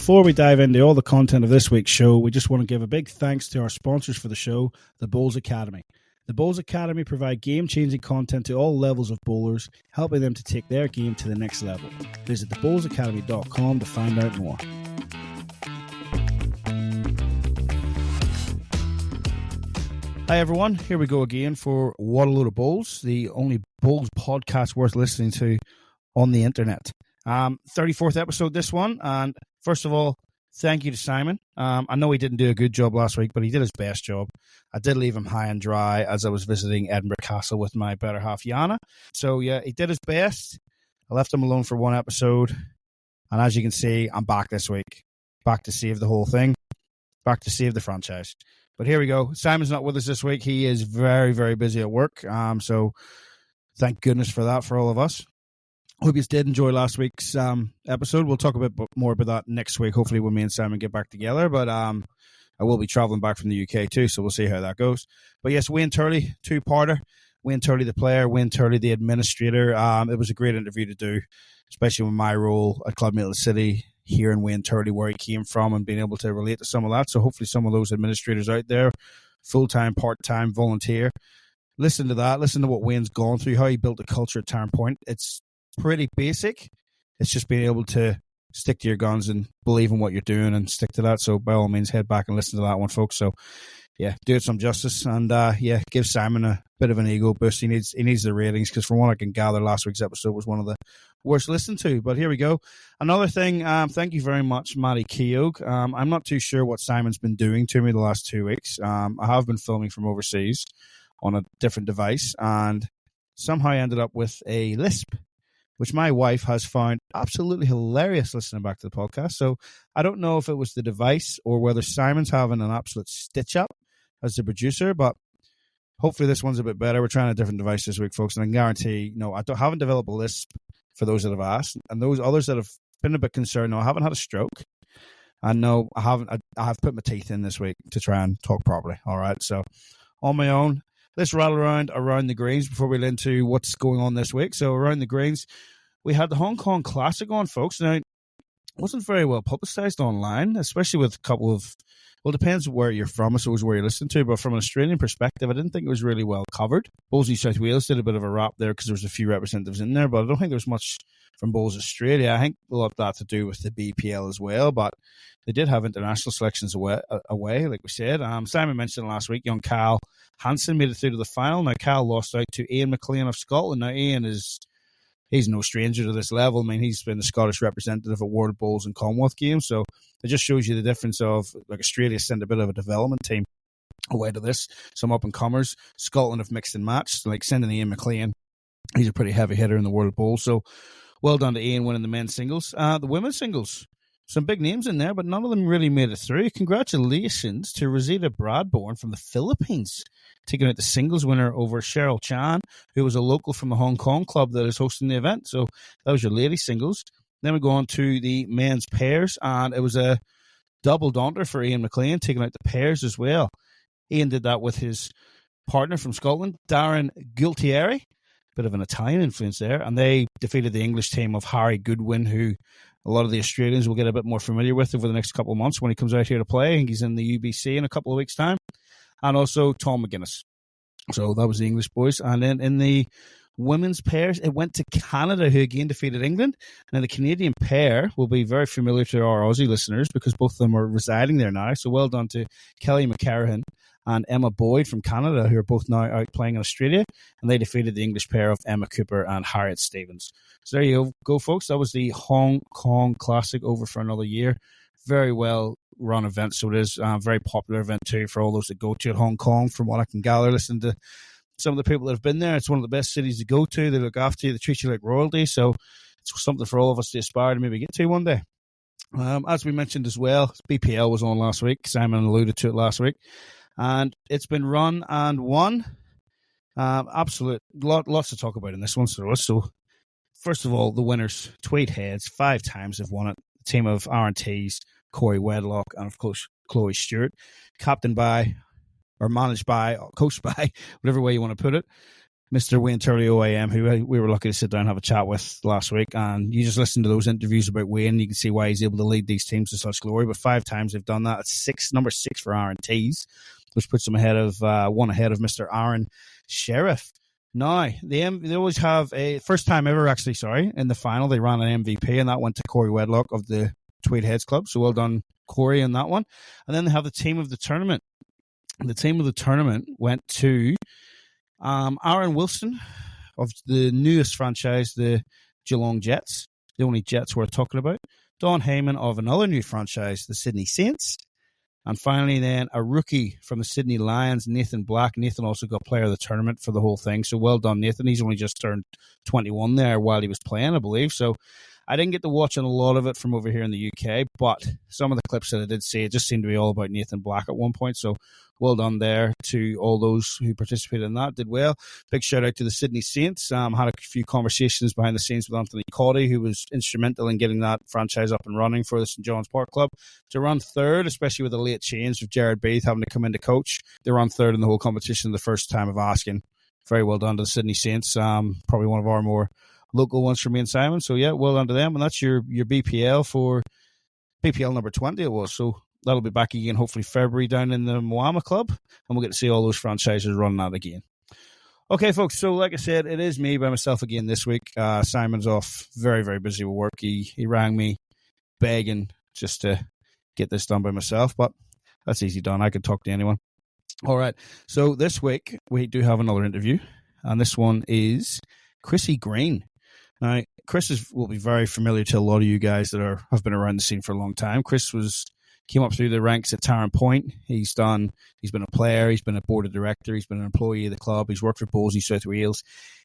before we dive into all the content of this week's show, we just want to give a big thanks to our sponsors for the show, the Bowls Academy. The Bowls Academy provide game-changing content to all levels of bowlers, helping them to take their game to the next level. Visit thebowlsacademy.com to find out more. Hi everyone, here we go again for What a Load of Bowls, the only bowls podcast worth listening to on the internet. 34th episode this one, and first of all, thank you to Simon. I know he didn't do a good job last week, but he did his best job. I did leave him high and dry as I was visiting Edinburgh Castle with my better half, Yana. So yeah, he did his best. I left him alone for one episode, and as you can see, I'm back this week. Back to save the whole thing. Back to save the franchise. But here we go. Simon's not with us this week. He is very, very busy at work. So thank goodness for that for all of us. Hope you did enjoy last week's episode. We'll talk a bit more about that next week, hopefully when me and Simon get back together. But I will be travelling back from the UK too, so we'll see how that goes. But yes, Wayne Turley, two-parter. Wayne Turley, the player. Wayne Turley, the administrator. It was a great interview to do, especially with my role at Club Milton City, hearing Wayne Turley, where he came from, and being able to relate to some of that. So hopefully some of those administrators out there, full-time, part-time, volunteer, listen to that. Listen to what Wayne's gone through, how he built a culture at Taren Point. It's pretty basic. It's just being able to stick to your guns and believe in what you're doing and stick to that. So by all means, head back and listen to that one, folks. So yeah, do it some justice, and give Simon a bit of an ego boost. He needs the ratings, because from what I can gather, last week's episode was one of the worst listened to. But here we go. Another thing, thank you very much, Matty Keogh. I'm not too sure what Simon's been doing to me the last 2 weeks. I have been filming from overseas on a different device, and somehow I ended up with a lisp, which my wife has found absolutely hilarious listening back to the podcast. So I don't know if it was the device or whether Simon's having an absolute stitch-up as the producer, but hopefully this one's a bit better. We're trying a different device this week, folks, and I can guarantee, I haven't developed a lisp for those that have asked, and those others that have been a bit concerned, I haven't had a stroke. And no, I haven't. I have put my teeth in this week to try and talk properly. All right, so on my own. Let's rattle around the greens before we get into what's going on this week. So around the greens, we had the Hong Kong Classic on, folks. Now, it wasn't very well publicized online, especially with a couple of, well, it depends where you're from, I suppose, where you listen to, but from an Australian perspective, I didn't think it was really well covered. Bowls New South Wales did a bit of a wrap there because there was a few representatives in there, but I don't think there was much from Bowls Australia. I think a lot of that to do with the BPL as well, but they did have international selections away like we said. Simon mentioned last week, young Cal Hansen made it through to the final. Now, Cal lost out to Ian McLean of Scotland. Now, Ian he's no stranger to this level. I mean, he's been the Scottish representative at World Bowls and Commonwealth Games, so it just shows you the difference of, like, Australia sent a bit of a development team away to this, some up-and-comers. Scotland have mixed and matched, like sending Ian McLean. He's a pretty heavy hitter in the World Bowl, so well done to Ian winning the men's singles. The women's singles, some big names in there, but none of them really made it through. Congratulations to Rosita Bradbourne from the Philippines, taking out the singles winner over Cheryl Chan, who was a local from the Hong Kong club that is hosting the event. So that was your ladies singles. Then we go on to the men's pairs, and it was a double daunter for Ian McLean, taking out the pairs as well. Ian did that with his partner from Scotland, Darren Gualtieri, bit of an Italian influence there, and they defeated the English team of Harry Goodwin, who a lot of the Australians will get a bit more familiar with over the next couple of months when he comes out here to play. I think he's in the UBC in a couple of weeks' time. And also Tom McGuinness. So that was the English boys. And then in the women's pairs, it went to Canada, who again defeated England. Now, the Canadian pair will be very familiar to our Aussie listeners because both of them are residing there now. So well done to Kelly McCarrahan and Emma Boyd from Canada, who are both now out playing in Australia. And they defeated the English pair of Emma Cooper and Harriet Stevens. So there you go, folks. That was the Hong Kong Classic, over for another year. Very well run event, so it is a very popular event too for all those that go to it. Hong Kong, from what I can gather, listen to some of the people that have been there, it's one of the best cities to go to. They look after you, they treat you like royalty, so it's something for all of us to aspire to maybe get to one day. As we mentioned as well, BPL was on last week. Simon alluded to it last week, and it's been run and won. Absolute lots to talk about in this one. So first of all, the winners, Tweed Heads, 5 times have won it. The team of Aaron Tees, Corey Wedlock, and of course Chloe Stewart, captained by, or managed by, or coached by, whatever way you want to put it, Mr. Wayne Turley OAM, who we were lucky to sit down and have a chat with last week. And you just listen to those interviews about Wayne, you can see why he's able to lead these teams to such glory. But 5 times they've done that. It's number 6 for Aaron Tees, which puts them ahead of Mr. Aaron Sheriff. Now, they always have a first time ever, actually, in the final. They ran an MVP, and that went to Corey Wedlock of the Tweed Heads Club. So well done, Corey, in that one. And then they have the team of the tournament. The team of the tournament went to Aaron Wilson of the newest franchise, the Geelong Jets, the only Jets we're talking about. Don Heyman of another new franchise, the Sydney Saints. And finally, then, a rookie from the Sydney Lions, Nathan Black. Nathan also got player of the tournament for the whole thing. So well done, Nathan. He's only just turned 21 there while he was playing, I believe. So I didn't get to watch a lot of it from over here in the UK, but some of the clips that I did see, it just seemed to be all about Nathan Black at one point. So well done there to all those who participated in that. Did well. Big shout out to the Sydney Saints. Had a few conversations behind the scenes with Anthony Cotty, who was instrumental in getting that franchise up and running for the St. John's Park Club. To run third, especially with the late change of Jared Beath having to come in to coach, they ran third in the whole competition the first time of asking. Very well done to the Sydney Saints. Probably one of our more local ones for me and Simon. So yeah, well done to them. And that's your BPL for BPL number 20 it was. So that'll be back again hopefully February down in the Moama Club, and we'll get to see all those franchises running that again. Okay, folks, so like I said, it is me by myself again this week. Simon's off very, very busy with work. He rang me begging just to get this done by myself, but that's easy done. I could talk to anyone. All right, so this week we do have another interview, and this one is Chrissy Green. Now, Chris will be very familiar to a lot of you guys that have been around the scene for a long time. Chris came up through the ranks at Taren Point. He's been a player, he's been a board of director, he's been an employee of the club, he's worked for Bulls New South Wales.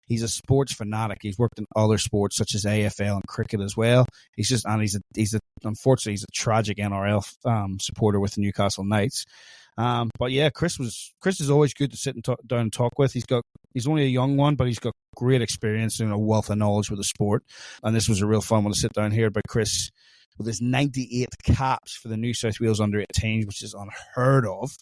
He's a sports fanatic. He's worked in other sports such as AFL and cricket as well. Unfortunately he's a tragic NRL supporter with the Newcastle Knights. But yeah, Chris is always good to sit and down and talk with. He's only a young one, but he's got great experience and a wealth of knowledge with the sport. And this was a real fun one to sit down here about Chris with his 98 caps for the New South Wales under-18s, which is unheard of.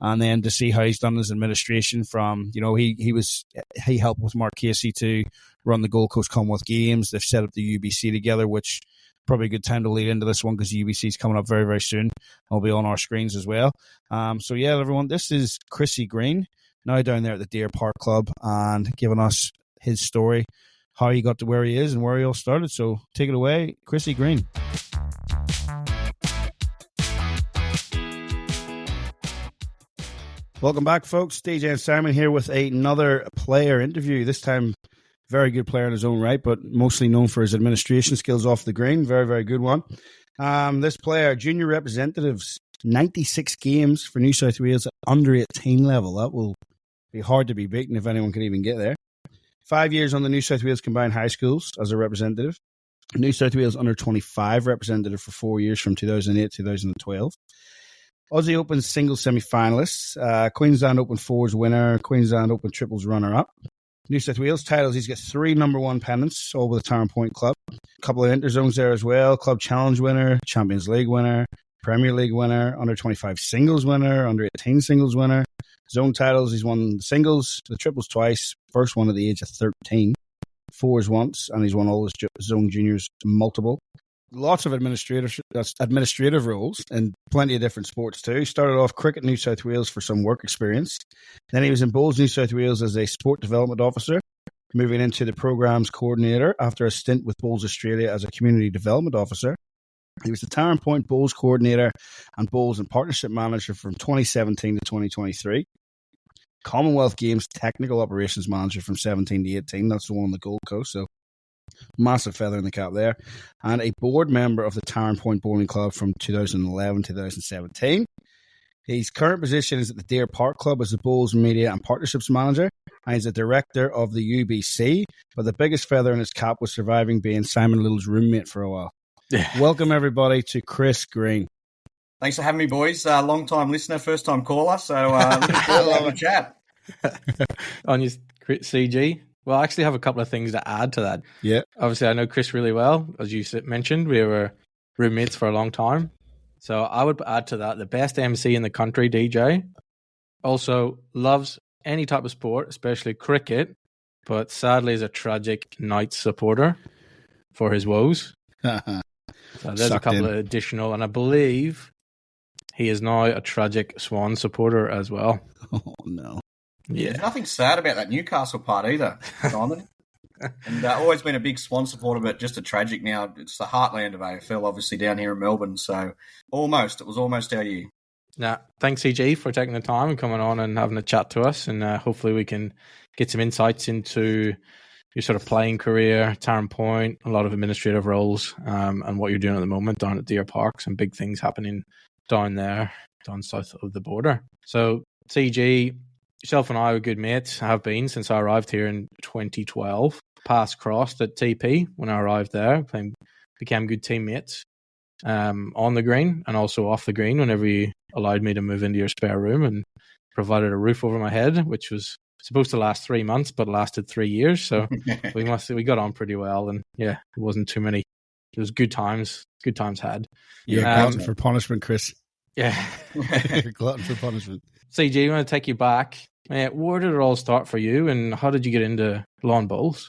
And then to see how he's done his administration from, he helped with Mark Casey to run the Gold Coast Commonwealth Games. They've set up the UBC together, which probably a good time to lead into this one because the UBC is coming up very, very soon. It'll be on our screens as well. So yeah, everyone, this is Chrissy Green, now down there at the Deer Park Club and giving us his story, how he got to where he is and where he all started. So take it away, Chrissy Green. Welcome back, folks. DJ and Simon here with another player interview. This time, very good player in his own right, but mostly known for his administration skills off the green. Very, very good one. This player, junior representatives, 96 games for New South Wales at under 18 level. That will be hard to be beaten if anyone can even get there. 5 years on the New South Wales Combined High Schools as a representative. New South Wales under 25 representative for 4 years from 2008 to 2012. Aussie Open singles semi-finalists, Queensland Open fours winner, Queensland Open triples runner-up. New South Wales titles, he's got 3 number 1 pennants, all with the Taren Point Club. A couple of interzones there as well, Club Challenge winner, Champions League winner, Premier League winner, under 25 singles winner, under 18 singles winner. Zone titles, he's won the singles, the triples twice, first one at the age of 13, fours once, and he's won all his zone juniors multiple. Lots of administrative roles and plenty of different sports too. Started off cricket New South Wales for some work experience. Then he was in Bulls New South Wales as a sport development officer, moving into the programs coordinator after a stint with Bulls Australia as a community development officer. He was the Taren Point Bulls coordinator and Bulls and partnership manager from 2017 to 2023. Commonwealth Games technical operations manager from 17 to 18. That's the one on the Gold Coast. So massive feather in the cap there. And a board member of the Taren Point Bowling Club from 2011 to 2017. His current position is at the Deer Park Club as the Bulls Media and Partnerships Manager. And he's a director of the UBC. But the biggest feather in his cap was surviving being Simon Little's roommate for a while. Yeah. Welcome, everybody, to Chris Green. Thanks for having me, boys. Long-time listener, first-time caller. So looking forward to having a chat. On your CG. Well, I actually have a couple of things to add to that. Yeah. Obviously, I know Chris really well. As you mentioned, we were roommates for a long time. So I would add to that the best MC in the country, DJ. Also loves any type of sport, especially cricket. but sadly is a tragic Knights supporter for his woes. So there's a couple of additional, and I believe he is now a tragic Swan supporter as well. Oh, no. Yeah. There's nothing sad about that Newcastle part either, Simon. And always been a big Swan supporter, but just a tragic now. It's the heartland of AFL, obviously, down here in Melbourne. So it was almost our year. Nah, thanks, CG, for taking the time and coming on and having a chat to us. And hopefully we can get some insights into your sort of playing career, Taren Point, a lot of administrative roles, and what you're doing at the moment down at Deer Park. Some big things happening down there, down south of the border. So, CG, yourself and I are good mates, have been since I arrived here in 2012. Paths crossed at TP when I arrived there, became good teammates on the green and also off the green whenever you allowed me to move into your spare room and provided a roof over my head, which was supposed to last 3 months but lasted 3 years. So we got on pretty well, and yeah, it wasn't too many. It was good times had. You're glutton for punishment, Chris. Yeah. You're glutton for punishment. CG, I want to take you back. Where did it all start for you, and how did you get into lawn bowls?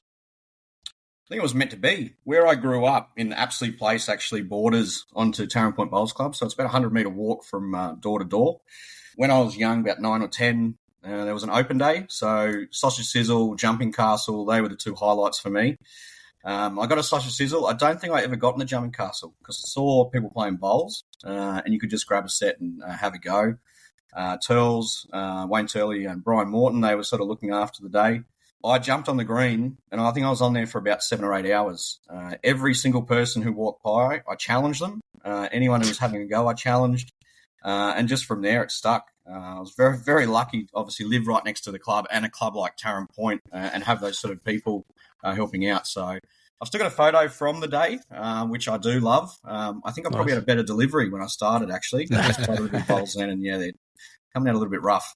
I think it was meant to be. Where I grew up in Apsley Place actually borders onto Taren Point Bowls Club, so it's about a 100-metre walk from door to door. When I was young, about 9 or 10, there was an open day, so sausage sizzle, jumping castle, they were the two highlights for me. I got a sausage sizzle. I don't think I ever got in the jumping castle because I saw people playing bowls, and you could just grab a set and have a go. Turles, Wayne Turley and Brian Morton, they were sort of looking after the day. I jumped on the green, and I think I was on there for about 7 or 8 hours. Every single person who walked by, I challenged them. Anyone who was having a go, I challenged. And just from there, it stuck. I was very, very lucky, obviously, live right next to the club and a club like Taren Point and have those sort of people helping out. So I've still got a photo from the day, which I do love. I think I probably had a better delivery when I started, actually. I just played a little bit bowls then, and yeah, they're coming out a little bit rough.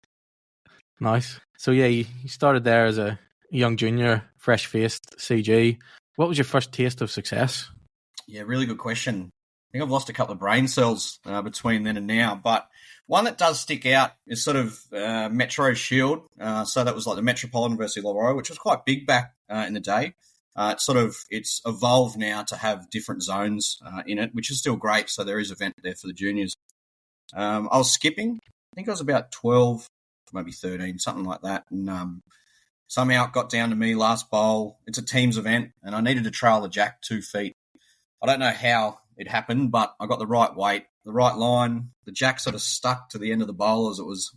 Nice. So yeah, you started there as a young junior, fresh-faced CG. What was your first taste of success? Yeah, really good question. I think I've lost a couple of brain cells between then and now, but one that does stick out is sort of Metro Shield. So that was like the Metropolitan versus Illawarra, which was quite big back in the day. It's evolved now to have different zones in it, which is still great. So there is an event there for the juniors. I was skipping. I think I was about 12, maybe 13, something like that. And somehow it got down to me last bowl. It's a teams event, and I needed to trail the jack 2 feet. I don't know how it happened, but I got the right weight, the right line. The jack sort of stuck to the end of the bowl as it was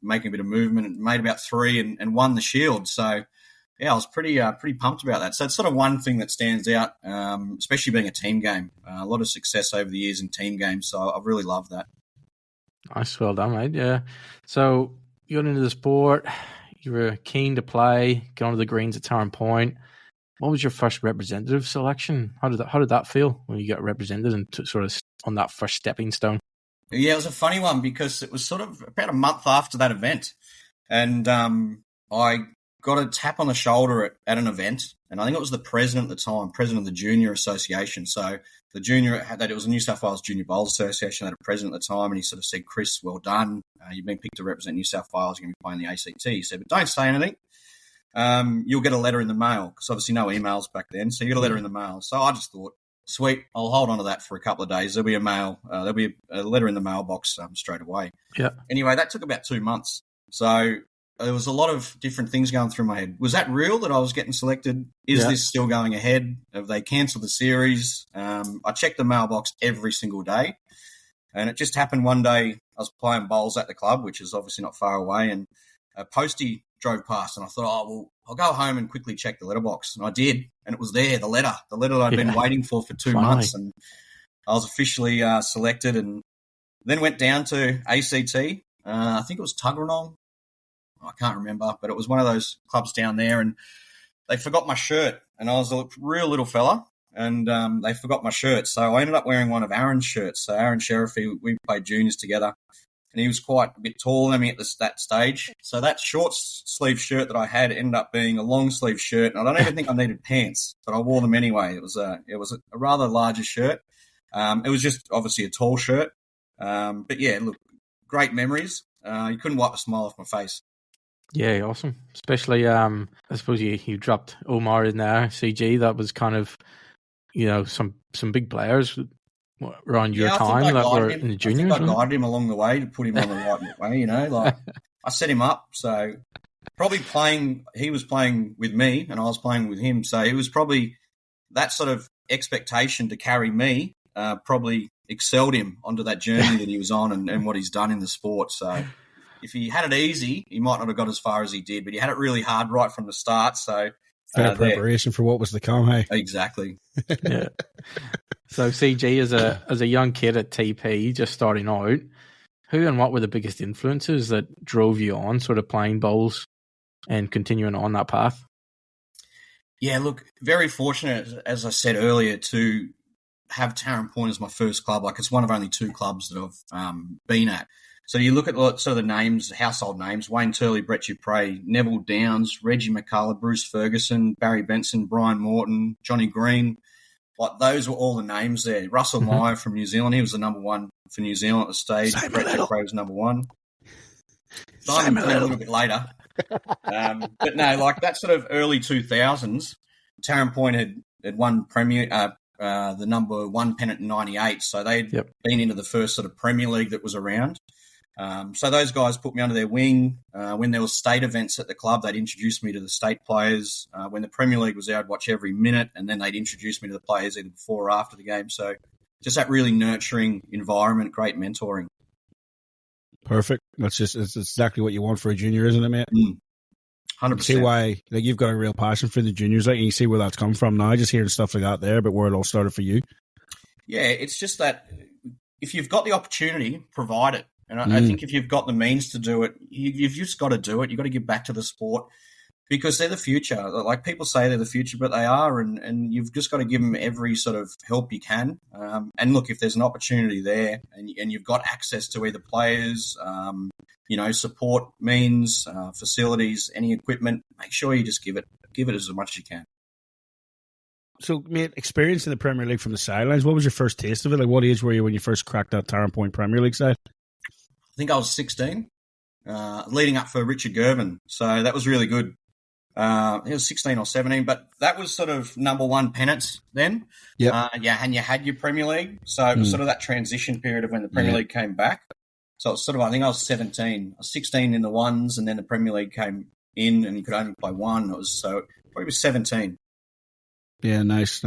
making a bit of movement. It made about 3 and won the shield. So yeah, I was pretty pumped about that. So it's sort of one thing that stands out, especially being a team game. A lot of success over the years in team games, so I really love that. Nice, well done, mate. Yeah. So you got into the sport. You were keen to play, get onto the greens at Taren Point. What was your first representative selection? How did that feel when you got represented and sort of on that first stepping stone? Yeah, it was a funny one because it was sort of about a month after that event, and I got a tap on the shoulder at an event, and I think it was the president at the time, president of the Junior Association. So the junior had that, it was a New South Wales Junior Bowls Association, had a president at the time, and he sort of said, "Chris, well done. You've been picked to represent New South Wales. You're going to be playing the ACT." He said, "But don't say anything. You'll get a letter in the mail," because obviously no emails back then. So you get a letter in the mail. So I just thought, sweet, I'll hold on to that for a couple of days. There'll be a letter in the mailbox straight away. Yeah. Anyway, that took about 2 months. So there was a lot of different things going through my head. Was that real that I was getting selected? Is this still going ahead? Have they cancelled the series? I checked the mailbox every single day. And it just happened one day, I was playing bowls at the club, which is obviously not far away, and a postie drove past, and I thought, I'll go home and quickly check the letterbox. And I did, and it was there, the letter that I'd been waiting for 2 months. And I was officially selected, and then went down to ACT. I think it was Tuggeranong. I can't remember, but it was one of those clubs down there, and they forgot my shirt, and I was a real little fella, and they forgot my shirt. So I ended up wearing one of Aaron's shirts. So Aaron Sheriff, we played juniors together, and he was quite a bit taller than me at that stage. So that short sleeve shirt that I had ended up being a long sleeve shirt, and I don't even think I needed pants, but I wore them anyway. It was a rather larger shirt. It was just obviously a tall shirt, but yeah, look, great memories. You couldn't wipe a smile off my face. Yeah, awesome. Especially, I suppose you dropped Omar in there, CG. That was kind of, some big players around your Yeah, I think time I that were guided in him. the I think juniors, I wasn't guided him along the way to put him on the right way. Like I set him up. So probably he was playing with me and I was playing with him. So it was probably that sort of expectation to carry me probably excelled him onto that journey that he was on and what he's done in the sport. So if he had it easy, he might not have got as far as he did, but he had it really hard right from the start. So fair preparation for what was to come, hey? Exactly. Yeah. So CG, as a young kid at TP, just starting out, who and what were the biggest influences that drove you on sort of playing bowls and continuing on that path? Yeah, look, very fortunate, as I said earlier, to have Taren Point as my first club. Like it's one of only 2 clubs that I've been at. So you look at sort of the names, household names: Wayne Turley, Brett Dupre, Neville Downs, Reggie McCullough, Bruce Ferguson, Barry Benson, Brian Morton, Johnny Green. Like those were all the names there. Russell Meyer from New Zealand, he was the number 1 for New Zealand at the stage. Brett Dupre was number 1. Simon came a little bit later. But no, like that sort of early 2000s, Taren Point had won the number 1 pennant in 98. So they'd been into the first sort of Premier League that was around. So those guys put me under their wing. When there was state events at the club, they'd introduce me to the state players. When the Premier League was there, I'd watch every minute, and then they'd introduce me to the players either before or after the game. So just that really nurturing environment, great mentoring. Perfect. It's exactly what you want for a junior, isn't it, mate? 100%. See why you've got a real passion for the juniors, and you see where that's come from now. Just hearing stuff like that there, but where it all started for you. Yeah, it's just that if you've got the opportunity, provide it. And I think if you've got the means to do it, you've just got to do it. You've got to give back to the sport because they're the future. Like people say they're the future, but they are. And you've just got to give them every sort of help you can. And look, if there's an opportunity there and you've got access to either players, support means, facilities, any equipment, make sure you just give it as much as you can. So, mate, experience in the Premier League from the sidelines, what was your first taste of it? Like, what age were you when you first cracked that Taren Point Premier League side? I think I was 16, leading up for Richard Gervin. So that was really good. It was 16 or 17, but that was sort of number 1 pennants then. Yeah. And you had your Premier League. So it was sort of that transition period of when the Premier League came back. So it's sort of, I think I was 17. I was 16 in the ones, and then the Premier League came in, and you could only play one. Probably was 17. Yeah, nice.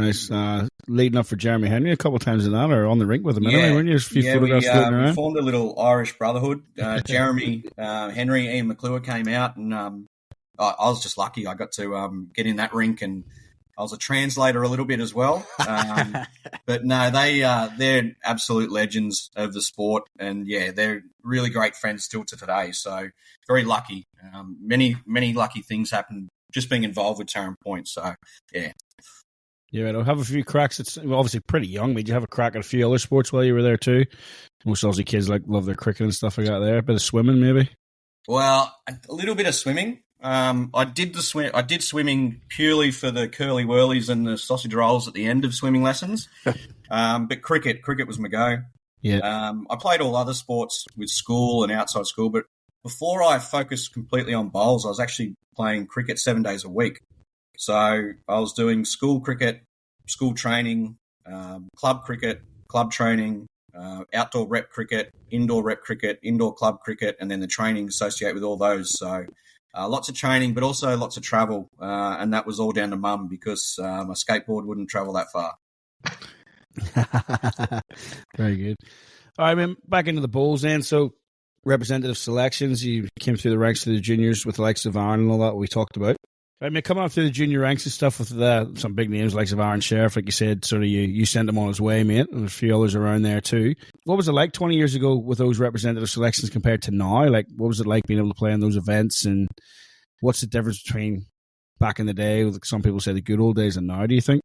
Leading up for Jeremy Henry a couple of times in that, or on the rink with him anyway, weren't you? A few photographs floating around. We formed a little Irish brotherhood. Jeremy, Henry, Ian McClure came out, and I was just lucky. I got to get in that rink, and I was a translator a little bit as well. But no, they're absolute legends of the sport, and they're really great friends still to today. So very lucky. Many lucky things happened just being involved with Taren Point. So yeah. Yeah, I'll have a few cracks. It's obviously pretty young. Did you have a crack at a few other sports while you were there too? Most Aussie kids love their cricket and stuff like that. There, a bit of swimming maybe. Well, a little bit of swimming. I did swimming purely for the curly whirlies and the sausage rolls at the end of swimming lessons. But cricket was my go. Yeah. I played all other sports with school and outside school, but before I focused completely on bowls, I was actually playing cricket 7 days a week. So I was doing school cricket, school training, club cricket, club training, outdoor rep cricket, indoor club cricket, and then the training associated with all those. So lots of training, but also lots of travel. And that was all down to mum because my skateboard wouldn't travel that far. Very good. All right, man, back into the bowls then. So representative selections, you came through the ranks of the juniors with the likes of Aaron and all that we talked about. I mean, coming up through the junior ranks and stuff with some big names like Aaron Sheriff, like you said, sort of you sent him on his way, mate, and a few others around there too. What was it like 20 years ago with those representative selections compared to now? Like, what was it like being able to play in those events, and what's the difference between back in the day, like some people say the good old days, and now, do you think?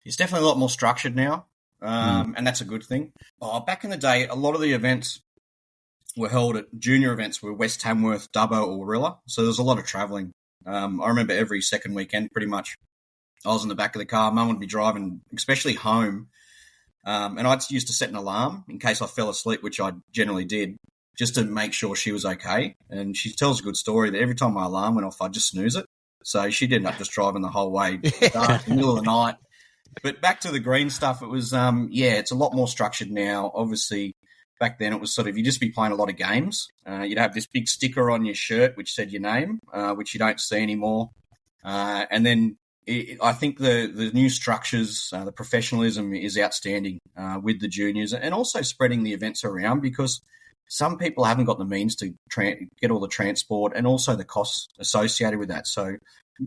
It's definitely a lot more structured now, and that's a good thing. Back in the day, a lot of the events were held at junior events were West Tamworth, Dubbo, or Warilla, so there was a lot of travelling. I remember every second weekend, pretty much, I was in the back of the car. Mum would be driving, especially home, and I used to set an alarm in case I fell asleep, which I generally did. just to make sure she was okay. And she tells a good story that every time my alarm went off, I'd just snooze it. So she did end up just driving the whole way, dark, middle of the night. But back to the green stuff, it was, it's a lot more structured now. Obviously, back then it was sort of, you'd just be playing a lot of games. You'd have this big sticker on your shirt which said your name, which you don't see anymore. And then I think the new structures, the professionalism is outstanding with the juniors, and also spreading the events around, because some people haven't got the means to get all the transport and also the costs associated with that. So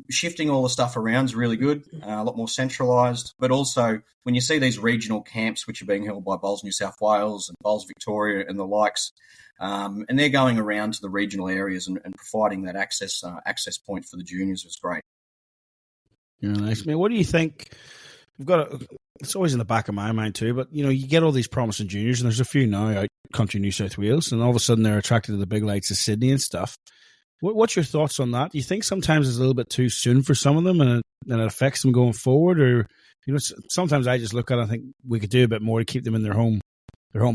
shifting all the stuff around is really good, a lot more centralised. But also when you see these regional camps which are being held by Bowls New South Wales and Bowls Victoria and the likes, and they're going around to the regional areas and providing that access point for the juniors was great. Yeah, nice. I mean, what do you think? It's always in the back of my mind too, but you get all these promising juniors, and there's a few now out country New South Wales, and all of a sudden they're attracted to the big lights of Sydney and stuff. What's your thoughts on that? Do you think sometimes it's a little bit too soon for some of them, and it affects them going forward? Or sometimes I just look at it and think we could do a bit more to keep them in their home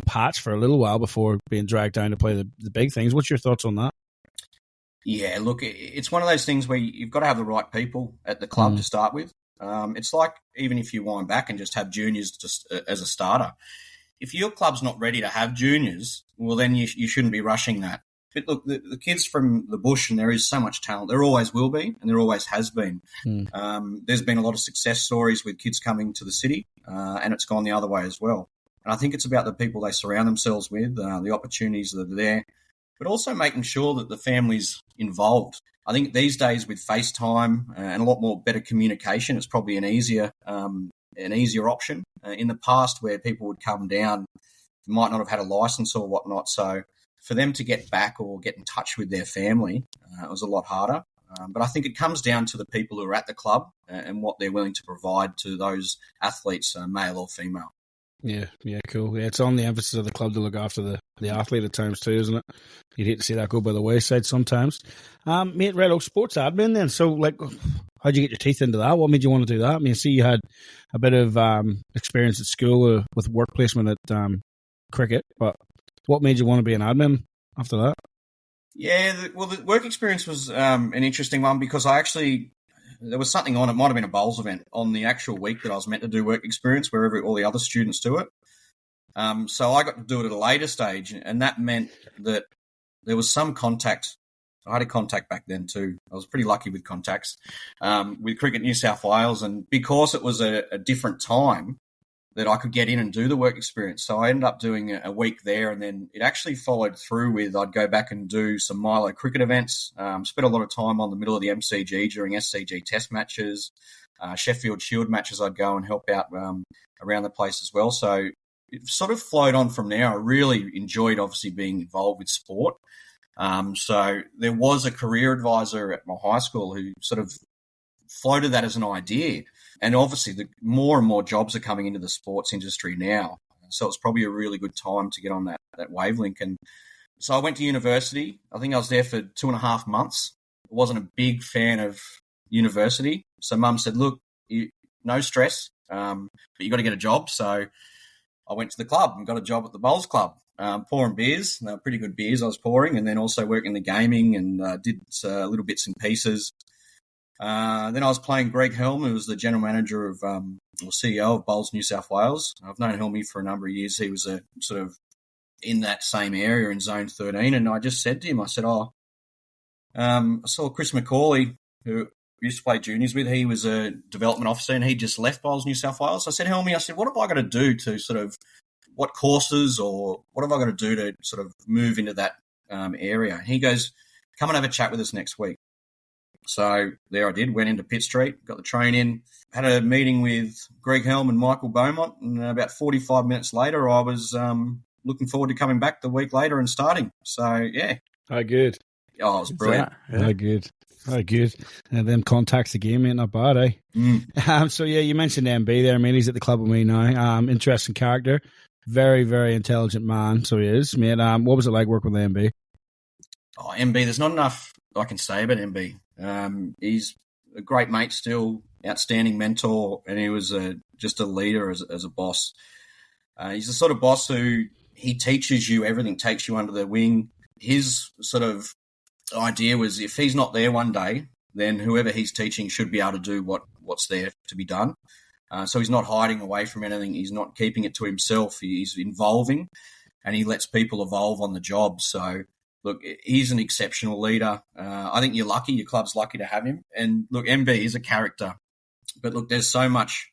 patch for a little while before being dragged down to play the big things. What's your thoughts on that? Yeah, look, it's one of those things where you've got to have the right people at the club to start with. It's like, even if you wind back and just have juniors just as a starter, if your club's not ready to have juniors, well, then you shouldn't be rushing that. But look, the kids from the bush, and there is so much talent. There always will be, and there always has been. There's been a lot of success stories with kids coming to the city, and it's gone the other way as well. And I think it's about the people they surround themselves with, the opportunities that are there, but also making sure that the family's involved. I think these days with FaceTime and a lot more better communication, it's probably an easier option. In the past, where people would come down, might not have had a license or whatnot, so for them to get back or get in touch with their family, it was a lot harder. But I think it comes down to the people who are at the club and what they're willing to provide to those athletes, male or female. Yeah, cool. Yeah, it's on the emphasis of the club to look after the athlete at times too, isn't it? You'd hate to see that go by the wayside sometimes. Mate, Red Oak, sports admin then. So, how'd you get your teeth into that? What made you want to do that? I mean, I see you had a bit of experience at school with work placement at cricket, but what made you want to be an admin after that? Yeah, the work experience was an interesting one, because there was something on, it might have been a bowls event, on the actual week that I was meant to do work experience, wherever all the other students do it. So I got to do it at a later stage, and that meant that there was some contact. I had a contact back then too. I was pretty lucky with contacts with Cricket New South Wales, and because it was a different time, that I could get in and do the work experience. So I ended up doing a week there, and then it actually followed through with, I'd go back and do some Milo cricket events, spent a lot of time on the middle of the MCG during SCG test matches, Sheffield Shield matches. I'd go and help out around the place as well. So it sort of flowed on from there. I really enjoyed obviously being involved with sport. So there was a career advisor at my high school who sort of floated that as an idea. And obviously, more and more jobs are coming into the sports industry now. So it's probably a really good time to get on that wavelength. And so I went to university. I think I was there for 2.5 months. I wasn't a big fan of university. So Mum said, look, no stress, but you got to get a job. So I went to the club and got a job at the Bowls Club, pouring beers. They were pretty good beers I was pouring, and then also working in the gaming, and did little bits and pieces. Then I was playing Greg Helm, who was the general manager of, or CEO of Bowls New South Wales. I've known Helmy for a number of years. He was a sort of in that same area in Zone 13. And I just said to him, I said, I saw Chris McCauley, who used to play juniors with. He was a development officer, and he just left Bowls New South Wales. I said, Helmy, what have I got to do to sort of, what courses or what have I got to do to sort of move into that area? And he goes, come and have a chat with us next week. So there I did, went into Pitt Street, got the train in, had a meeting with Greg Helm and Michael Beaumont, and about 45 minutes later I was looking forward to coming back the week later and starting. So, yeah. How good. Oh, it was brilliant. How good. And them contacts again, mate, not bad, eh? So, yeah, you mentioned MB there. I mean, he's at the club with me now. Interesting character. Very, very intelligent man, so he is. Mate, what was it like working with MB? Oh, MB, there's not enough I can say about MB. He's a great mate still, outstanding mentor, and he was just a leader as a boss. He's the sort of boss who he teaches you everything, takes you under their wing. His sort of idea was if he's not there one day, then whoever he's teaching should be able to do what's there to be done. So he's not hiding away from anything. He's not keeping it to himself. He's involving, and he lets people evolve on the job. So, look, he's an exceptional leader. I think you're lucky. Your club's lucky to have him. And, look, MB is a character. But, look, there's so much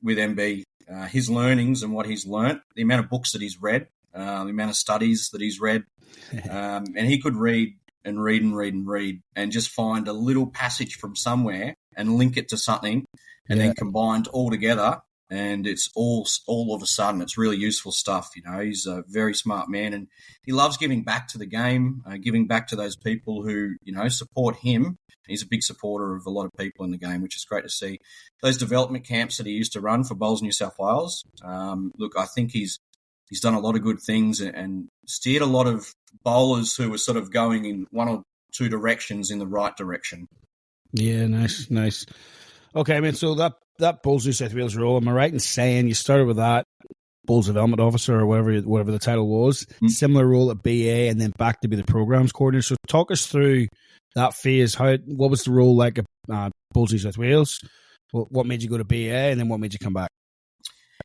with MB. His learnings and what he's learnt, the amount of books that he's read, the amount of studies that he's read. And he could read and read and read and read and just find a little passage from somewhere and link it to something and then combined all together, and it's all of a sudden it's really useful stuff. You know, he's a very smart man, and he loves giving back to the game, giving back to those people who, you know, support him. He's a big supporter of a lot of people in the game, which is great to see. Those development camps that he used to run for Bowls New South Wales, look, I think he's done a lot of good things and steered a lot of bowlers who were sort of going in one or two directions in the right direction. Yeah, nice. Okay, I mean, so that Bowls New South Wales role, am I right in saying you started with that Bowls Development Officer or whatever the title was, similar role at BA, and then back to be the programs coordinator? So talk us through that phase. What was the role like at Bowls New South Wales? What made you go to BA, and then what made you come back?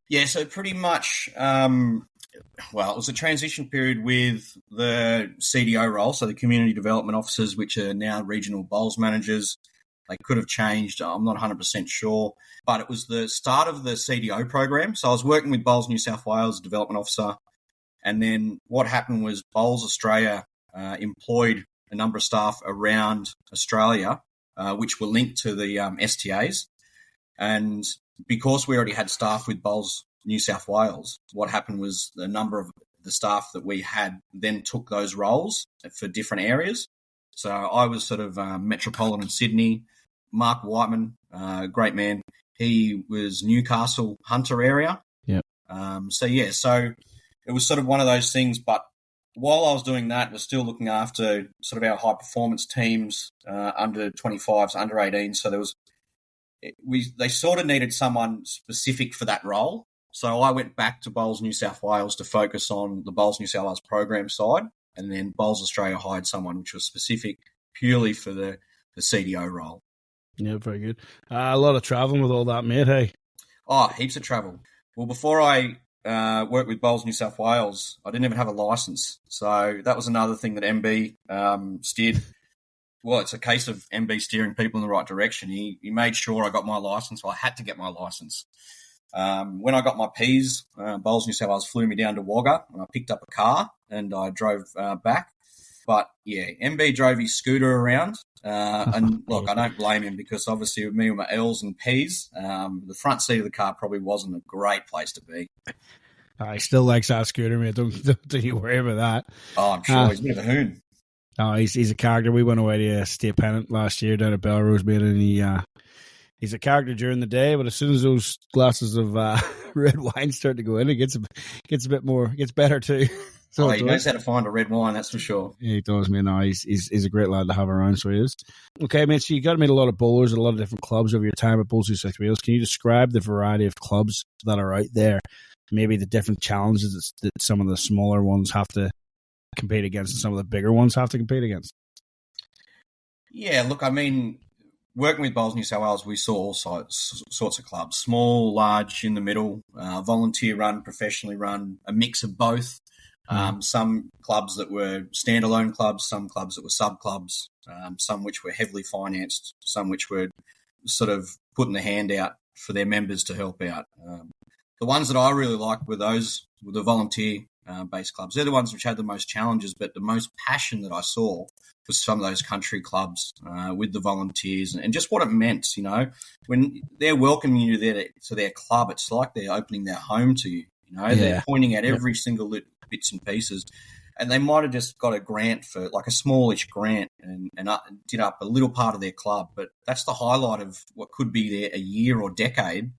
Yeah, so pretty much, it was a transition period with the CDO role, so the Community Development Officers, which are now Regional Bowls Managers. They could have changed. I'm not 100% sure. But it was the start of the CDO program. So I was working with Bowls New South Wales Development Officer. And then what happened was Bowls Australia employed a number of staff around Australia, which were linked to the STAs. And because we already had staff with Bowls New South Wales, what happened was the number of the staff that we had then took those roles for different areas. So I was sort of Metropolitan Sydney. Mark Whiteman, great man. He was Newcastle Hunter area. Yeah. So it was sort of one of those things. But while I was doing that, we're still looking after sort of our high performance teams, under 25s, under 18s. So they sort of needed someone specific for that role. So I went back to Bowls New South Wales to focus on the Bowls New South Wales program side, and then Bowls Australia hired someone which was specific purely for the CDO role. Yeah, very good. A lot of travelling with all that, mate, hey? Oh, heaps of travel. Well, before I worked with Bowls New South Wales, I didn't even have a licence. So that was another thing that MB steered. Well, it's a case of MB steering people in the right direction. He made sure I got my licence, so I had to get my licence. When I got my Ps, Bowls New South Wales flew me down to Wagga, and I picked up a car and I drove back. But, yeah, MB drove his scooter around. And, look, I don't blame him because, obviously, with me with my Ls and Ps, the front seat of the car probably wasn't a great place to be. He still likes that scooter, mate. Don't you worry about that. Oh, I'm sure. He's a bit of a hoon. Oh, he's a character. We went away to State Pennant last year down at Belrose, mate, and he's a character during the day, but as soon as those glasses of red wine start to go in, it gets better too. So he knows how to find a red wine, that's for sure. Yeah, he does, man. No, he's a great lad to have around, so he is. Okay, man, so you got to meet a lot of bowlers at a lot of different clubs over your time at Bowls New South Wales. Can you describe the variety of clubs that are out there? Maybe the different challenges that some of the smaller ones have to compete against and some of the bigger ones have to compete against? Yeah, look, I mean, working with Bowls New South Wales, we saw all sorts of clubs, small, large, in the middle, volunteer run, professionally run, a mix of both. Some clubs that were standalone clubs, some clubs that were sub-clubs, some which were heavily financed, some which were sort of putting the hand out for their members to help out. The ones that I really liked were the volunteer-based clubs. They're the ones which had the most challenges, but the most passion that I saw was some of those country clubs with the volunteers and just what it meant, you know. When they're welcoming you there to their club, it's like they're opening their home to you, you know. Yeah. They're pointing out every single bits and pieces. And they might have just got a grant for like a smallish grant and did up a little part of their club. But that's the highlight of what could be there a year or decade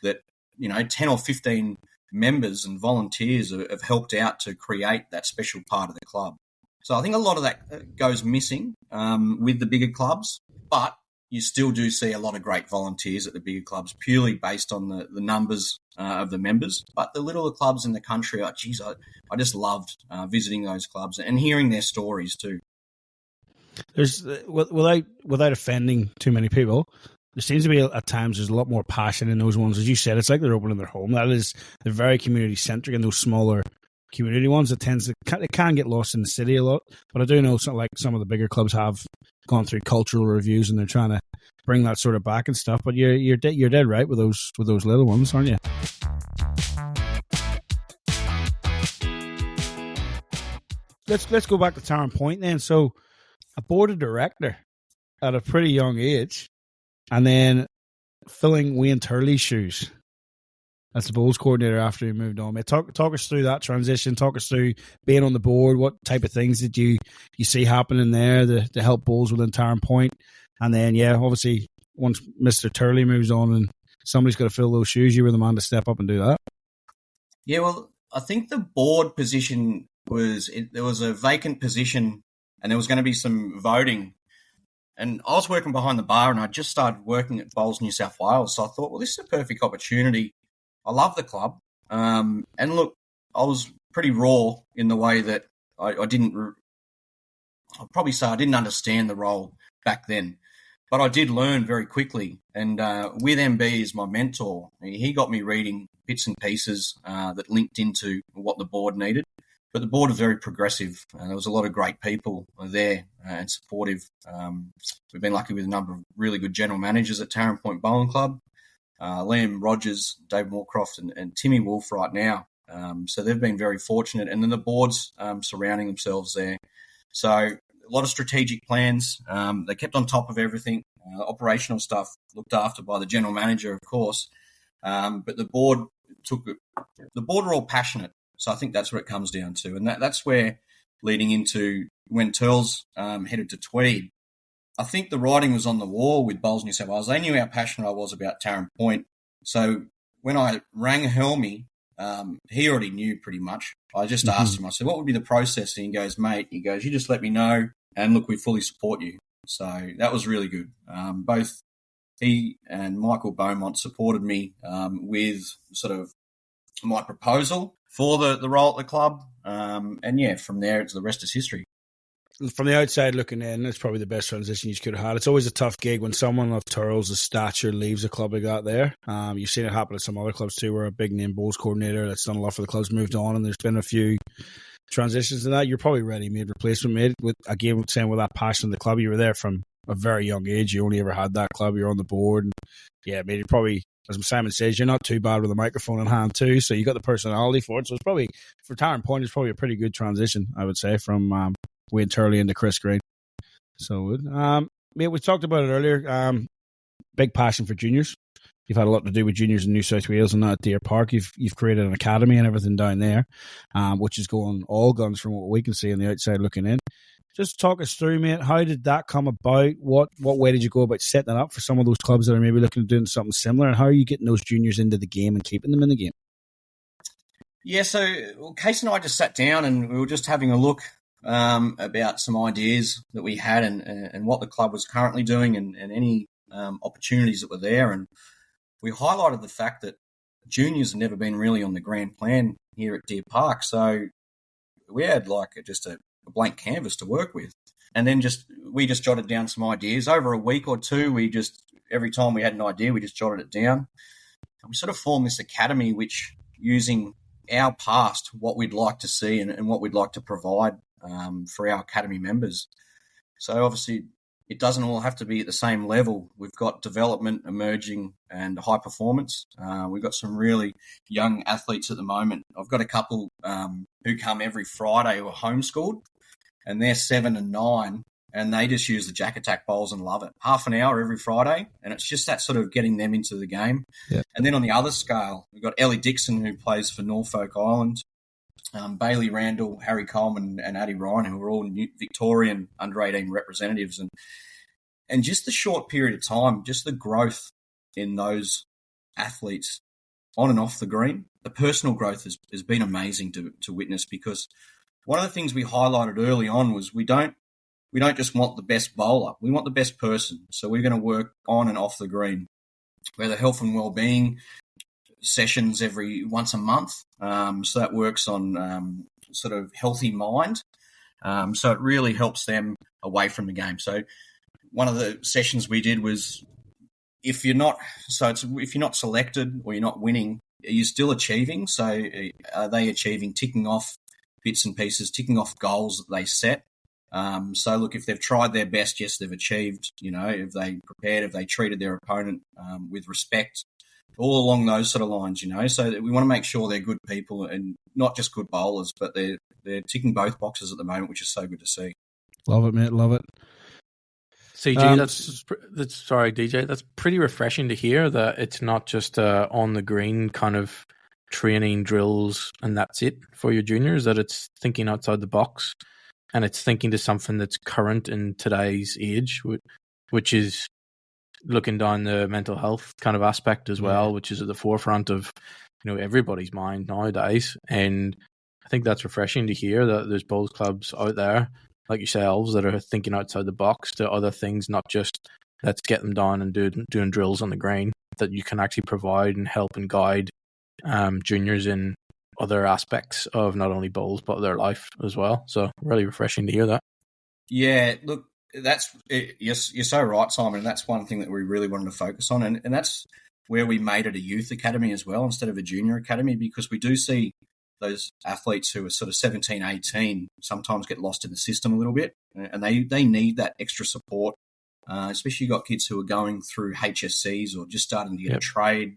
that, you know, 10 or 15 members and volunteers have helped out to create that special part of the club. So I think a lot of that goes missing with the bigger clubs. But, you still do see a lot of great volunteers at the bigger clubs, purely based on the numbers of the members. But the littler clubs in the country, I just loved visiting those clubs and hearing their stories too. There's without offending too many people, there seems to be at times there's a lot more passion in those ones. As you said, it's like they're opening their home. They're very community centric in those smaller community ones. It can get lost in the city a lot. But I do know some of the bigger clubs have gone through cultural reviews and they're trying to bring that sort of back and stuff. But you're dead right with those little ones, aren't you? Let's go back to Taren Point then. So, a board of director at a pretty young age, and then filling Wayne Turley's shoes as the bowls coordinator after he moved on. Mate, talk us through that transition. Talk us through being on the board. What type of things did you see happening there to help bowls within Taren Point? And then, obviously, once Mr. Turley moves on and somebody's got to fill those shoes, you were the man to step up and do that. Yeah, well, I think the board position there was a vacant position and there was going to be some voting. And I was working behind the bar and I just started working at Bowls New South Wales. So I thought, well, this is a perfect opportunity. I love the club. And look, I was pretty raw in the way that I'd probably say I didn't understand the role back then. But I did learn very quickly. And with MB as my mentor, he got me reading bits and pieces that linked into what the board needed. But the board was very progressive. There was a lot of great people there and supportive. We've been lucky with a number of really good general managers at Taren Point Bowling Club. Liam Rogers, Dave Moorcroft and Timmy Wolf right now. So they've been very fortunate. And then the boards surrounding themselves there. So a lot of strategic plans. They kept on top of everything. Operational stuff looked after by the general manager, of course. But the board were all passionate. So I think that's what it comes down to. And that's where, leading into when Turles headed to Tweed, I think the writing was on the wall with Bowls New South Wales. They knew how passionate I was about Taren Point. So when I rang Helmy, he already knew pretty much. I just asked him, I said, what would be the process? And he goes, mate, you just let me know. And look, we fully support you. So that was really good. Both he and Michael Beaumont supported me with sort of my proposal for the role at the club. And from there, the rest is history. From the outside looking in, it's probably the best transition you could have had. It's always a tough gig when someone of Turles' stature leaves a club like that there. You've seen it happen at some other clubs too, where a big name bowls coordinator that's done a lot for the club's moved on, and there's been a few transitions to that. You're probably ready-made replacement made. With that passion of the club, you were there from a very young age. You only ever had that club. You're on the board. And mate, you're probably, as Simon says, you're not too bad with a microphone in hand too, so you got the personality for it. So it's probably, for Taren Point, it's probably a pretty good transition, I would say, from Wayne Turley into Chris Green. So, mate, we talked about it earlier. Big passion for juniors. You've had a lot to do with juniors in New South Wales and not at Deer Park. You've created an academy and everything down there, which is going all guns from what we can see on the outside looking in. Just talk us through, mate. How did that come about? What way did you go about setting it up for some of those clubs that are maybe looking at doing something similar? And how are you getting those juniors into the game and keeping them in the game? Yeah, so Case and I just sat down and we were just having a look about some ideas that we had and what the club was currently doing and any opportunities that were there. And we highlighted the fact that juniors have never been really on the grand plan here at Deer Park. So we had just a blank canvas to work with. And then we just jotted down some ideas. Over a week or two, every time we had an idea, we just jotted it down. And we sort of formed this academy, which, using our past, what we'd like to see and what we'd like to provide for our academy members. So obviously it doesn't all have to be at the same level. We've got development, emerging and high performance. We've got some really young athletes at the moment. I've got a couple who come every Friday who are homeschooled, and they're 7 and 9, and they just use the Jack Attack bowls and love it. Half an hour every Friday, and it's just that sort of getting them into the game. Yeah. And then on the other scale, we've got Ellie Dixon, who plays for Norfolk Island, Bailey Randall, Harry Coleman and Addie Ryan, who are all Victorian under-18 representatives. And just the short period of time, just the growth in those athletes on and off the green, the personal growth has been amazing to witness, because one of the things we highlighted early on was we don't we don't just want the best bowler. We want the best person. So we're going to work on and off the green. We have the health and well-being sessions every once a month. So that works on sort of healthy mind. So it really helps them away from the game. So one of the sessions we did was if you're not selected or you're not winning, are you still achieving? So are they achieving, ticking off bits and pieces, ticking off goals that they set? So look, if they've tried their best, yes, they've achieved. If they prepared, if they treated their opponent with respect, all along those sort of lines. So we want to make sure they're good people and not just good bowlers, but they're ticking both boxes at the moment, which is so good to see. Love it, mate. Love it. CG, that's sorry, DJ. That's pretty refreshing to hear that it's not just on the green kind of training drills and that's it for your juniors. That it's thinking outside the box and it's thinking to something that's current in today's age, which is looking down the mental health kind of aspect as well, which is at the forefront of everybody's mind nowadays. And I think that's refreshing to hear that there's bowls clubs out there like yourselves that are thinking outside the box to other things, not just let's get them down and doing drills on the green, that you can actually provide and help and guide juniors in other aspects of not only bowls but their life as well. So really refreshing to hear that. Yeah, look, that's yes, you're so right, Simon. And that's one thing that we really wanted to focus on, and that's where we made it a youth academy as well instead of a junior academy, because we do see those athletes who are sort of 17, 18 sometimes get lost in the system a little bit, and they need that extra support, especially you've got kids who are going through HSCs or just starting to get a trade,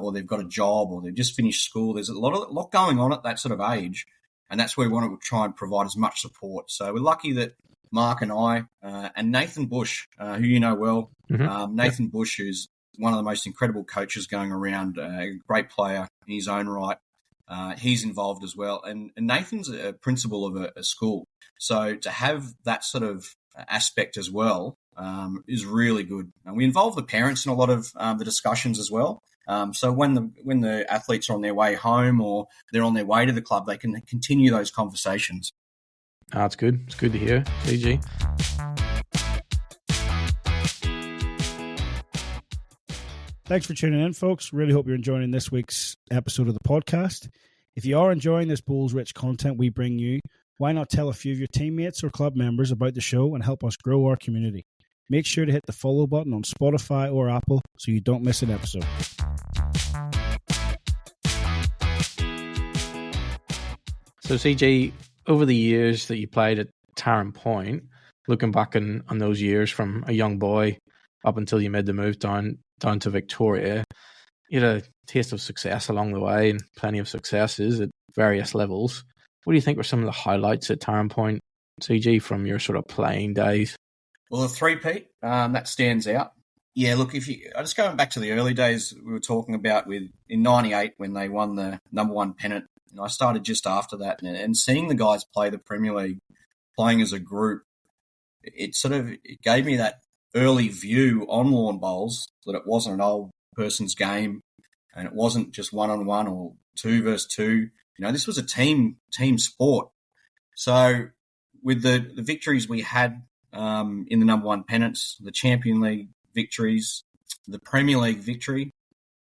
or they've got a job or they've just finished school. There's a lot going on at that sort of age, and that's where we want to try and provide as much support. So we're lucky that Mark and I and Nathan Bush, who you know well, Nathan Bush, who's one of the most incredible coaches going around, a great player in his own right. He's involved as well. And Nathan's a principal of a school. So to have that sort of aspect as well is really good. And we involve the parents in a lot of the discussions as well. So when the athletes are on their way home or they're on their way to the club, they can continue those conversations. That's good. It's good to hear, CG. Thanks for tuning in, folks. Really hope you're enjoying this week's episode of the podcast. If you are enjoying this bowls-rich content we bring you, why not tell a few of your teammates or club members about the show and help us grow our community? Make sure to hit the follow button on Spotify or Apple so you don't miss an episode. So, CG, over the years that you played at Taren Point, looking back on those years from a young boy up until you made the move down to Victoria, you had a taste of success along the way and plenty of successes at various levels. What do you think were some of the highlights at Taren Point, CG, from your sort of playing days? Well, the three-peat, that stands out. Yeah, look, just going back to the early days we were talking about in 98 when they won the number one Pennant, and I started just after that, and seeing the guys play the Premier League, playing as a group, it gave me that early view on lawn bowls that it wasn't an old person's game and it wasn't just one-on-one or 2 versus 2. This was a team sport. So with the victories we had in the number one Pennants, the Champion League victories, the Premier League victory,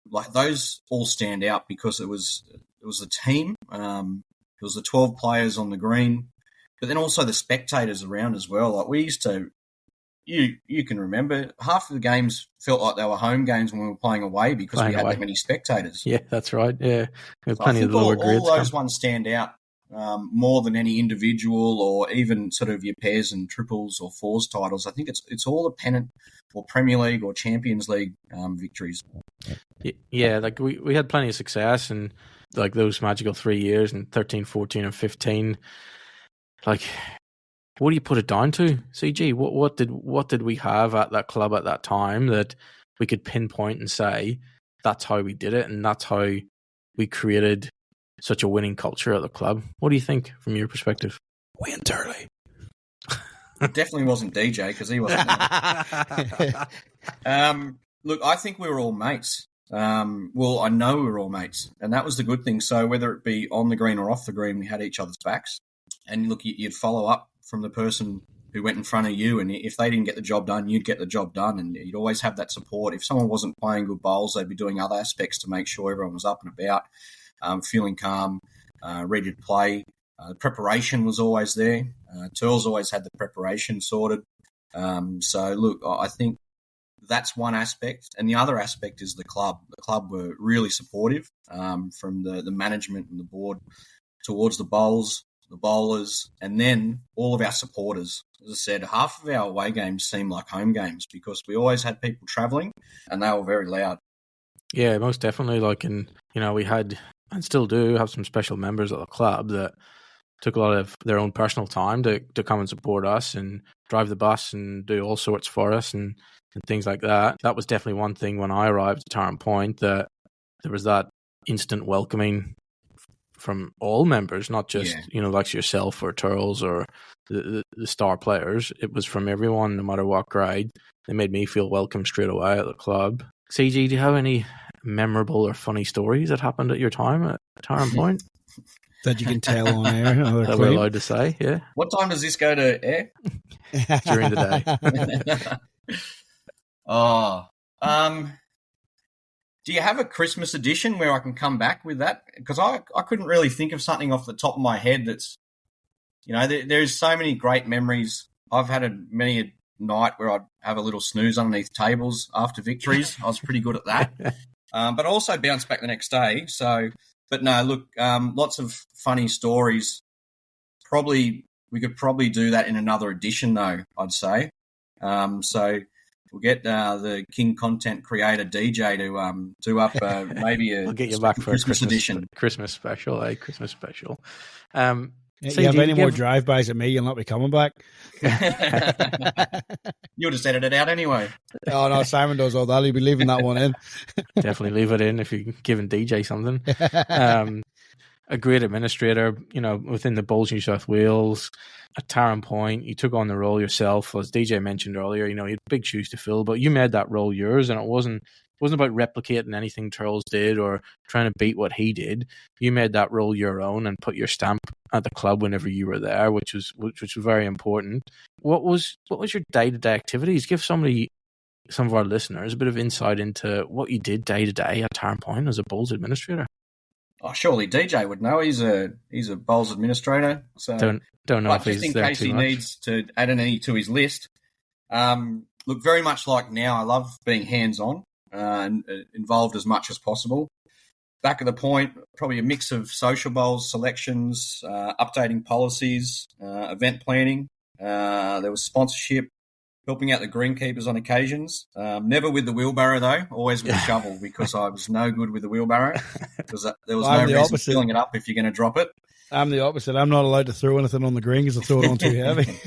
like those all stand out because it was a team. It was the 12 players on the green, but then also the spectators around as well. Like we used to, you can remember, half of the games felt like they were home games when we were playing away because we had that many spectators. Yeah, that's right. Yeah, so plenty of lower grids. All those ones stand out more than any individual or even sort of your pairs and triples or fours titles. I think it's all the Pennant or Premier League or Champions League victories. Yeah, like we had plenty of success and like those magical 3 years in 13, 14 and 15. Like, what do you put it down to, CG? What did we have at that club at that time that we could pinpoint and say that's how we did it and that's how we created such a winning culture at the club? What do you think from your perspective? Went early. It definitely wasn't DJ because he wasn't there. Look, I think we were all mates. Well, I know we were all mates, and that was the good thing. So whether it be on the green or off the green, we had each other's backs. And look, you'd follow up from the person who went in front of you, and if they didn't get the job done, you'd get the job done, and you'd always have that support. If someone wasn't playing good bowls, they'd be doing other aspects to make sure everyone was up and about, feeling calm, ready to play. Preparation was always there. Turles always had the preparation sorted. So, look, I think that's one aspect. And the other aspect is the club. The club were really supportive from the management and the board towards the bowls, the bowlers, and then all of our supporters. As I said, half of our away games seemed like home games because we always had people travelling and they were very loud. Yeah, most definitely. We had and still do have some special members of the club that took a lot of their own personal time to come and support us and drive the bus and do all sorts for us and things like that. That was definitely one thing when I arrived at Taren Point, that there was that instant welcoming from all members, not just, like yourself or Turles or the star players. It was from everyone, no matter what grade. They made me feel welcome straight away at the club. CG, do you have any memorable or funny stories that happened at your time at Taren Point? That you can tell on air. That we're allowed to say, yeah. What time does this go to air? During the day. Do you have a Christmas edition where I can come back with that? Because I couldn't really think of something off the top of my head that's, there's so many great memories. I've had many a night where I'd have a little snooze underneath tables after victories. I was pretty good at that. But I also bounced back the next day. But no, look, lots of funny stories. We could probably do that in another edition, though, I'd say. So we'll get the King content creator DJ to do up maybe a I'll get you back for Christmas edition. Christmas special, Christmas special. If you have any more drive-bys at me, you'll not be coming back. You'll just edit it out anyway. Oh, no, Simon does all that. He'll be leaving that one in. Definitely leave it in if you're giving DJ something. A great administrator, within the Bowls New South Wales. At Taren Point, you took on the role yourself. As DJ mentioned earlier, you had big shoes to fill, but you made that role yours, and it wasn't about replicating anything Turles did or trying to beat what he did. You made that role your own and put your stamp at the club whenever you were there, which was very important. What was your day-to-day activities? Give some of our listeners a bit of insight into what you did day-to-day at Taren Point as a Bowls administrator. Oh, surely DJ would know. He's a Bowls administrator. So don't know if he's just in there case too he much. needs to add any to his list. Look, very much like now, I love being hands-on and involved as much as possible. Back at the point, probably a mix of social bowls, selections, updating policies, event planning. There was sponsorship, helping out the greenkeepers on occasions. Never with the wheelbarrow, though. Always with the shovel, because I was no good with the wheelbarrow. Because there was no reason filling it up if you're going to drop it. I'm the opposite. I'm not allowed to throw anything on the green because I throw it on too heavy.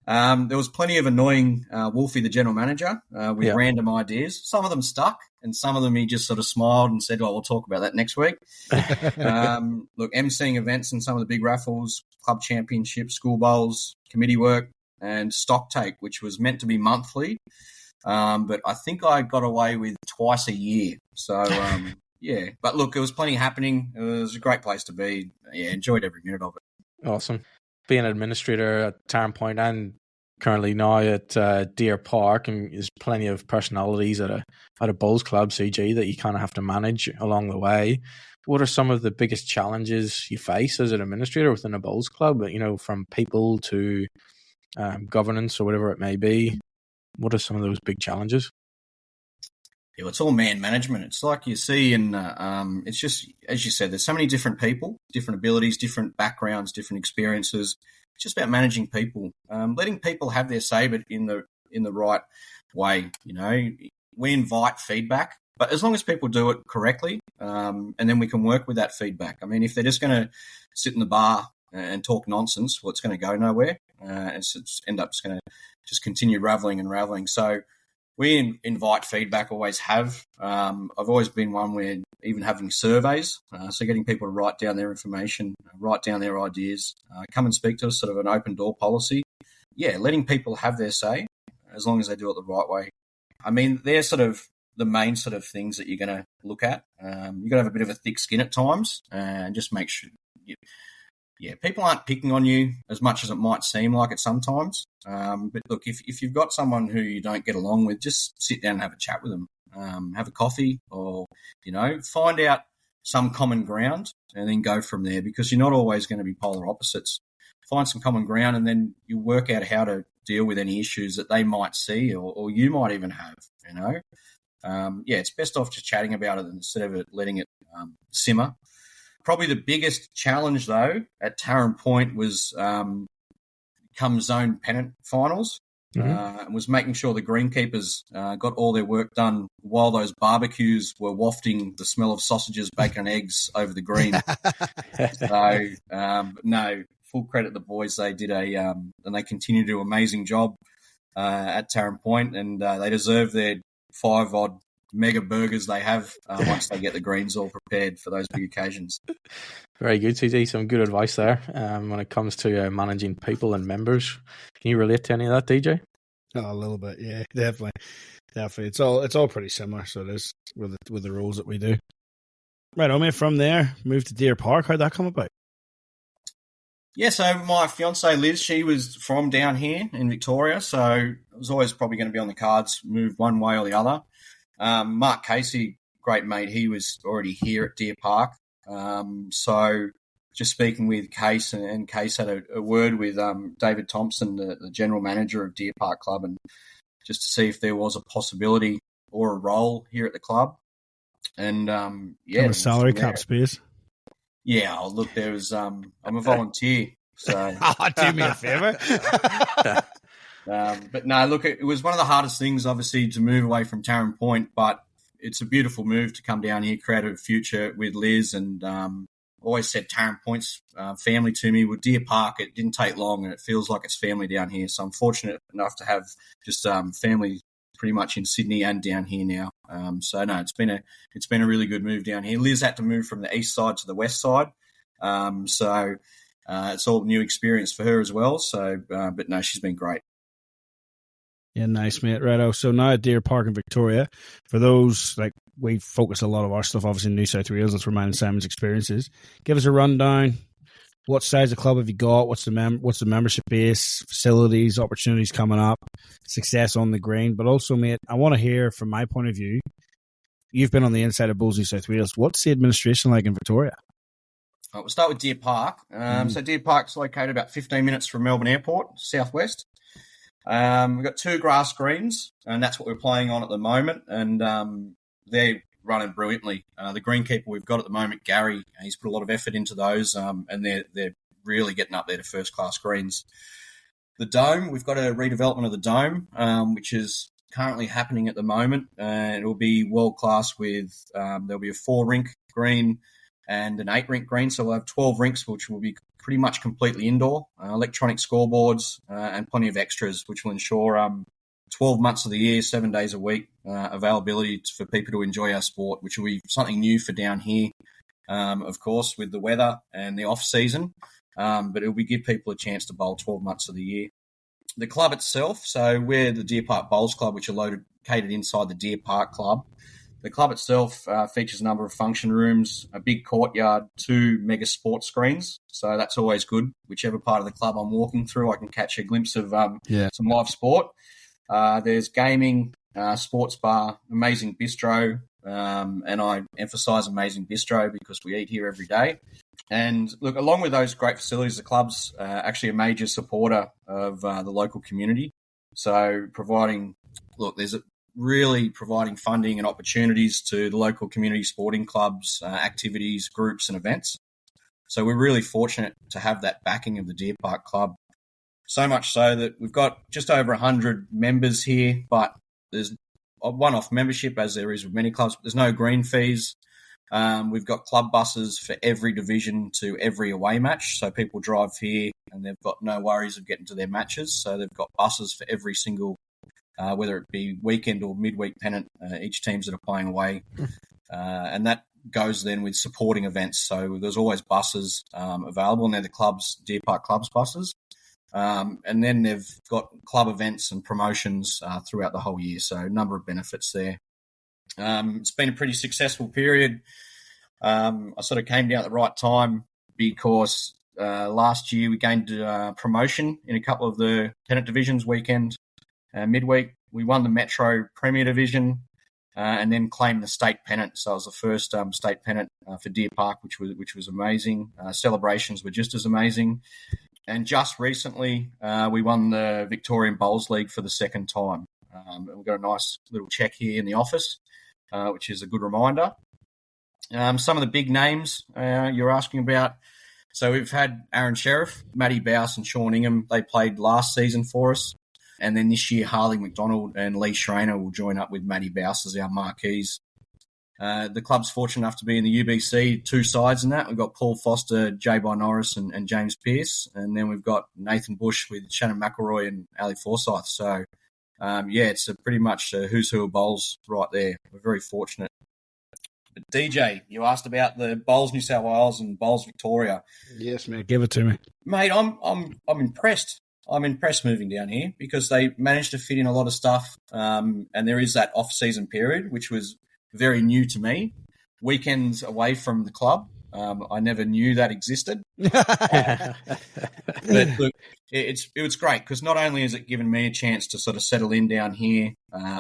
There was plenty of annoying Wolfie, the general manager, with random ideas. Some of them stuck, and some of them he just sort of smiled and said, we'll talk about that next week. Look, emceeing events in some of the big raffles, club championships, school bowls, committee work, and stock take, which was meant to be monthly. But I think I got away with twice a year. So, yeah. But look, there was plenty happening. It was a great place to be. Yeah, enjoyed every minute of it. Awesome. Being an administrator at Taren Point and currently now at Deer Park, and there's plenty of personalities at a bowls club, CG, that you kind of have to manage along the way. What are some of the biggest challenges you face as an administrator within a bowls club? From people to governance or whatever it may be. What are some of those big challenges? Yeah, well, it's all man management. It's like you see it's just, as you said, there's so many different people, different abilities, different backgrounds, different experiences. It's just about managing people, letting people have their say, but in the right way. We invite feedback, but as long as people do it correctly, and then we can work with that feedback. I mean, if they're just going to sit in the bar and talk nonsense, well, it's going to go nowhere. It's end up just going to just continue raveling. So we invite feedback, always have. I've always been one where even having surveys, so getting people to write down their information, write down their ideas, come and speak to us, sort of an open door policy. Yeah, letting people have their say as long as they do it the right way. I mean, they're sort of the main sort of things that you're going to look at. You've got to have a bit of a thick skin at times and just make sure people aren't picking on you as much as it might seem like it sometimes. But look, if you've got someone who you don't get along with, just sit down and have a chat with them. Have a coffee, or, find out some common ground and then go from there, because you're not always going to be polar opposites. Find some common ground, and then you work out how to deal with any issues that they might see or you might even have, it's best off just chatting about it instead of letting it simmer. Probably the biggest challenge, though, at Taren Point was come zone pennant finals. And was making sure the greenkeepers got all their work done while those barbecues were wafting the smell of sausages, bacon and eggs over the green. No, full credit to the boys. They did and they continue to do an amazing job at Taren Point, and they deserve their 5-odd mega burgers they have once they get the greens all prepared for those big occasions. Very good, CJ. Some good advice there when it comes to managing people and members. Can you relate to any of that, DJ? Oh, a little bit, yeah, definitely. It's all pretty similar. So it is with the rules that we do. Right, mate. From there, moved to Deer Park. How'd that come about? Yeah, so my fiancée Liz, she was from down here in Victoria, so it was always probably going to be on the cards, move one way or the other. Mark Casey, great mate, he was already here at Deer Park. So just speaking with Case, and Case had a word with David Thompson, the general manager of Deer Park Club, and just to see if there was a possibility or a role here at the club. And a salary cap space. Yeah, look, there was. I'm a volunteer, so do me a favour. But no, look, it was one of the hardest things, obviously, to move away from Taren Point, but it's a beautiful move to come down here, create a future with Liz, and always said Taren Point's family to me. With Deer Park, it didn't take long, and it feels like it's family down here. So I'm fortunate enough to have just family pretty much in Sydney and down here now. So no, it's been a really good move down here. Liz had to move from the east side to the west side, so it's all new experience for her as well. So, but no, she's been great. Yeah, nice, mate. Righto. So now at Deer Park in Victoria, for those, we focus a lot of our stuff obviously in New South Wales. That's where mine and Simon's experiences. Give us a rundown. What size of club have you got? What's the membership base, facilities, opportunities coming up, success on the green? But also, mate, I want to hear from my point of view. You've been on the inside of Bulls New South Wales. What's the administration like in Victoria? We'll start with Deer Park. So Deer Park's located about 15 minutes from Melbourne Airport, southwest. We've got 2 grass greens, and that's what we're playing on at the moment. And they're running brilliantly. The greenkeeper we've got at the moment, Gary, he's put a lot of effort into those, and they're really getting up there to first-class greens. The dome, we've got a redevelopment of the dome, which is currently happening at the moment. It will be world-class with there'll be a 4-rink green and an 8-rink green. So we'll have 12 rinks, which will be pretty much completely indoor, electronic scoreboards, and plenty of extras, which will ensure 12 months of the year, 7 days a week, availability for people to enjoy our sport, which will be something new for down here, of course, with the weather and the off-season. But it will give people a chance to bowl 12 months of the year. The club itself, so we're the Deer Park Bowls Club, which are located inside the Deer Park Club. The club itself features a number of function rooms, a big courtyard, 2 mega sports screens. So that's always good. Whichever part of the club I'm walking through, I can catch a glimpse of some live sport. There's gaming, sports bar, amazing bistro, and I emphasise amazing bistro because we eat here every day. And look, along with those great facilities, the club's actually a major supporter of the local community. So there's really providing funding and opportunities to the local community sporting clubs, activities, groups and events. So we're really fortunate to have that backing of the Deer Park Club. So much so that we've got just over 100 members here, but there's a one-off membership, as there is with many clubs. There's no green fees. We've got club buses for every division to every away match. So people drive here and they've got no worries of getting to their matches. So they've got buses for every single, whether it be weekend or midweek pennant, each teams that are playing away. And that goes then with supporting events. So there's always buses available, and they're the Deer Park Club's buses. And then they've got club events and promotions throughout the whole year. So a number of benefits there. It's been a pretty successful period. I sort of came down at the right time because last year we gained promotion in a couple of the Pennant divisions weekend, midweek. We won the Metro Premier Division and then claimed the state pennant. So it was the first state pennant for Deer Park, which was amazing. Celebrations were just as amazing. And just recently, we won the Victorian Bowls League for the second time. And we've got a nice little check here in the office, which is a good reminder. Some of the big names you're asking about. So we've had Aaron Sheriff, Matty Bouse and Sean Ingham. They played last season for us. And then this year, Harley McDonald and Lee Schreiner will join up with Matty Bouse as our marquees. The club's fortunate enough to be in the UBC, two sides in that. We've got Paul Foster, Jay By Norris and James Pearce. And then we've got Nathan Bush with Shannon McElroy and Ali Forsyth. So, it's pretty much who's who of bowls right there. We're very fortunate. But DJ, you asked about the Bowls New South Wales and Bowls Victoria. Yes, mate. Give it to me. Mate, I'm impressed. I'm impressed moving down here because they managed to fit in a lot of stuff. And there is that off-season period, which was very new to me. Weekends away from the club. I never knew that existed. But look, it was great because not only has it given me a chance to sort of settle in down here,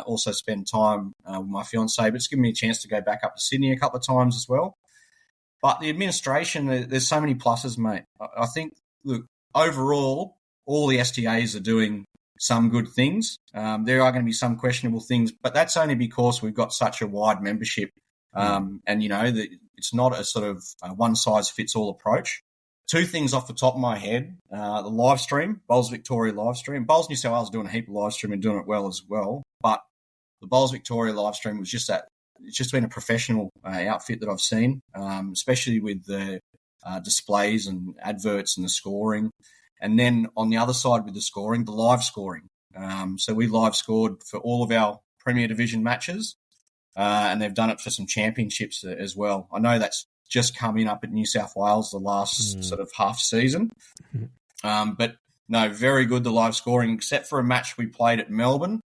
also spend time with my fiancée, but it's given me a chance to go back up to Sydney a couple of times as well. But the administration, there's so many pluses, mate. I think, look, overall, all the STAs are doing some good things. There are going to be some questionable things, but that's only because we've got such a wide membership. And, it's not a sort of one-size-fits-all approach. Two things off the top of my head. The live stream, Bowls Victoria live stream. Bowls New South Wales are doing a heap of live stream and doing it well as well. But the Bowls Victoria live stream was just that. It's just been a professional outfit that I've seen, especially with the displays and adverts and the scoring. And then on the other side with the scoring, the live scoring. So we live scored for all of our Premier Division matches, and they've done it for some championships as well. I know that's just coming up at New South Wales the last sort of half season. But no, very good, the live scoring, except for a match we played at Melbourne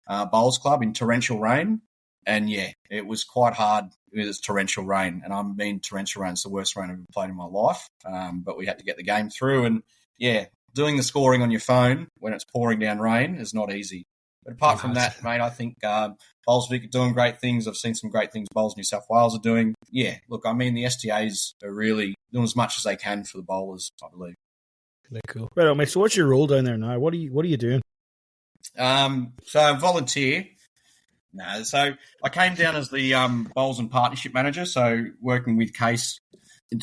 Bowls Club in torrential rain. And, it was quite hard with its torrential rain. And I mean, torrential rain is the worst rain I've ever played in my life. But we had to get the game through. And, doing the scoring on your phone when it's pouring down rain is not easy. But apart from that, mate, I think Bowls Vic are doing great things. I've seen some great things Bowls New South Wales are doing. Look, I mean, the STAs are really doing as much as they can for the bowlers, I believe. Very cool. Right on, mate. So what's your role down there now? What are you doing? So I volunteer. No, so I came down as the Bowls and Partnership Manager, so working with Case,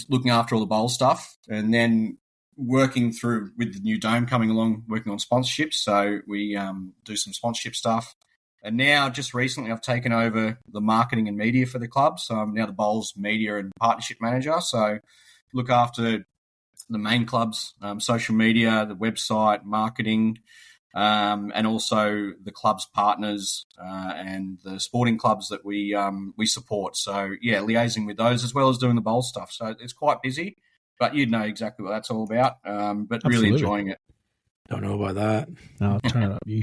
looking after all the bowl stuff, and then working through with the new dome coming along, working on sponsorships. So we do some sponsorship stuff. And now, just recently, I've taken over the marketing and media for the club. So I'm now the Bowls Media and Partnership Manager. So look after the main club's social media, the website, marketing, and also the club's partners and the sporting clubs that we support. So, liaising with those as well as doing the bowl stuff. So it's quite busy. But you'd know exactly what that's all about, but really enjoying it. Don't know about that. No, I'll turn it up you.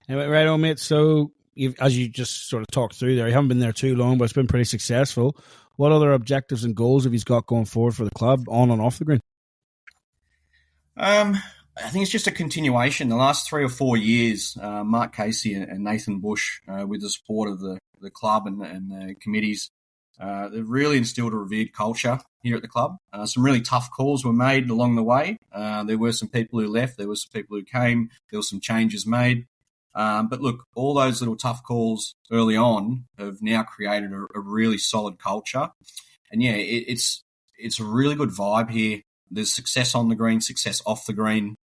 Anyway, right on, mate. So, as you just sort of talked through there, you haven't been there too long, but it's been pretty successful. What other objectives and goals have you got going forward for the club, on and off the green? I think it's just a continuation. The last 3 or 4 years, Mark Casey and Nathan Bush, with the support of the club and the committees, they've really instilled a revered culture here at the club. Some really tough calls were made along the way. There were some people who left. There were some people who came. There were some changes made. But look, all those little tough calls early on have now created a really solid culture. And, it's a really good vibe here. There's success on the green, success off the green.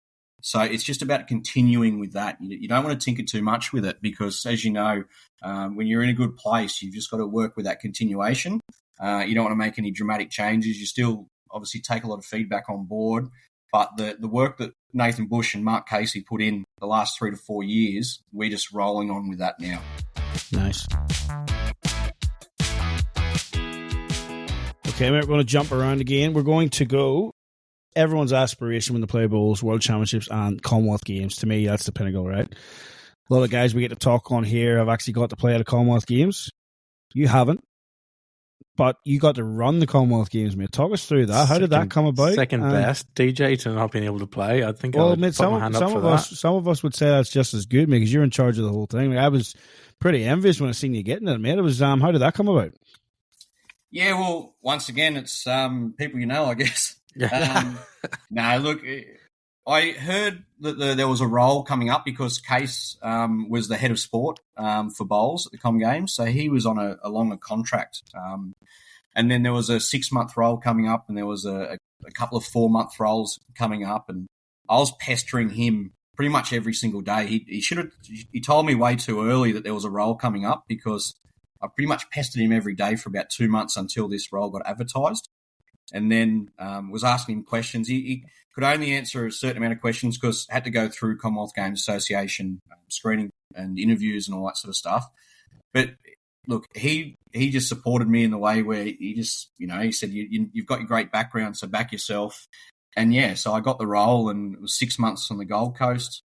So it's just about continuing with that. You don't want to tinker too much with it because, as you know, when you're in a good place, you've just got to work with that continuation. You don't want to make any dramatic changes. You still obviously take a lot of feedback on board. But the work that Nathan Bush and Mark Casey put in the last 3 to 4 years, we're just rolling on with that now. Nice. Okay, we're going to jump around again. We're going to go everyone's aspiration when they play bowls, World Championships and Commonwealth Games. To me, that's the pinnacle, right? A lot of guys we get to talk on here have actually got to play at the Commonwealth Games. You haven't. but you got to run the Commonwealth Games, mate. Talk us through that. How did that come about? Second best DJ to not being able to play. I think well, I would mate, put my hand up for that. Some of us would say that's just as good, mate, because you're in charge of the whole thing. Like, I was pretty envious when I seen you getting it, mate. It was how did that come about? Yeah, well, once again, it's people you know, I guess. No, look, I heard that there was a role coming up because Case was the head of sport for bowls at the Com Games, so he was on a longer contract. And then there was a 6-month role coming up, and there was a couple of 4-month roles coming up, and I was pestering him pretty much every single day. He told me way too early that there was a role coming up because I pretty much pestered him every day for about 2 months until this role got advertised, and then was asking him questions. He could only answer a certain amount of questions because I had to go through Commonwealth Games Association screening and interviews and all that sort of stuff. But look, he just supported me in the way where he just, he said, you've got your great background, so back yourself. And yeah, so I got the role, and it was 6 months on the Gold Coast,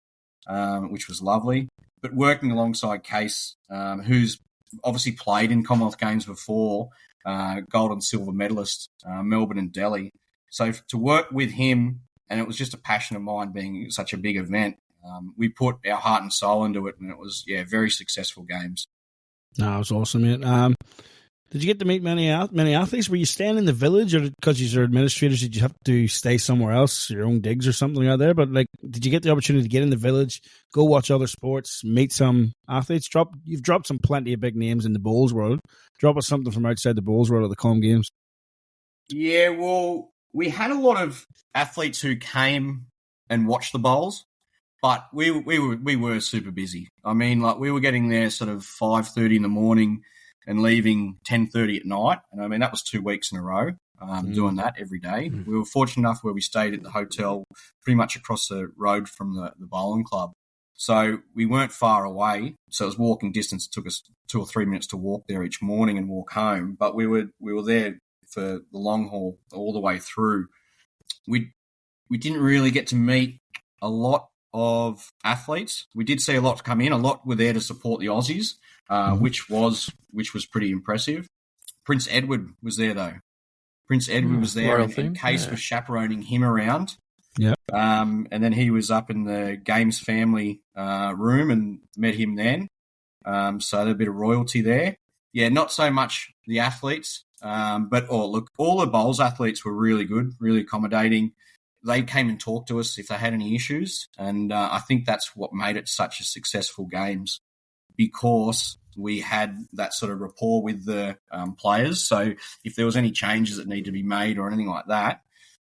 which was lovely. But working alongside Case, who's obviously played in Commonwealth Games before, gold and silver medalist, Melbourne and Delhi. So to work with him, and it was just a passion of mine being such a big event, we put our heart and soul into it, and it was, very successful games. No, it was awesome, mate. Did you get to meet many athletes? Were you staying in the village, or because you're administrators, did you have to stay somewhere else, your own digs or something out there? But did you get the opportunity to get in the village, go watch other sports, meet some athletes? You've dropped plenty of big names in the bowls world. Drop us something from outside the bowls world at the Com Games. Yeah, well, we had a lot of athletes who came and watched the bowls, but we were super busy. I mean, we were getting there sort of 5:30 in the morning and leaving 10:30 at night. And I mean, that was 2 weeks in a row, doing that every day. We were fortunate enough where we stayed at the hotel pretty much across the road from the bowling club. So we weren't far away. So it was walking distance. It took us 2 or 3 minutes to walk there each morning and walk home. But we were there for the long haul all the way through. We didn't really get to meet a lot of athletes. We did see a lot come in. A lot were there to support the Aussies, which was pretty impressive. Prince Edward was there though. Prince Edward was there, and Case was chaperoning him around. Yeah. And then he was up in the Games family room and met him then. So there's a bit of royalty there. Yeah, not so much the athletes, but look, all the bowls athletes were really good, really accommodating. They came and talked to us if they had any issues, and I think that's what made it such a successful games, because we had that sort of rapport with the players. So if there was any changes that need to be made or anything like that,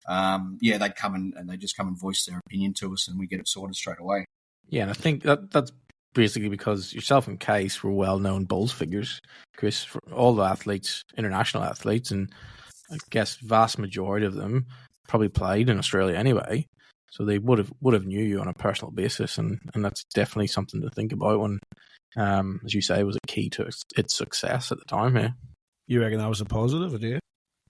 they'd come and they just come and voice their opinion to us, and we get it sorted straight away. Yeah, and I think that's basically because yourself and Case were well-known bowls figures, Chris, for all the athletes, international athletes, and I guess vast majority of them probably played in Australia anyway, so they would have knew you on a personal basis, and that's definitely something to think about when, as you say, was a key to its success at the time. Yeah, you reckon that was a positive, or do you?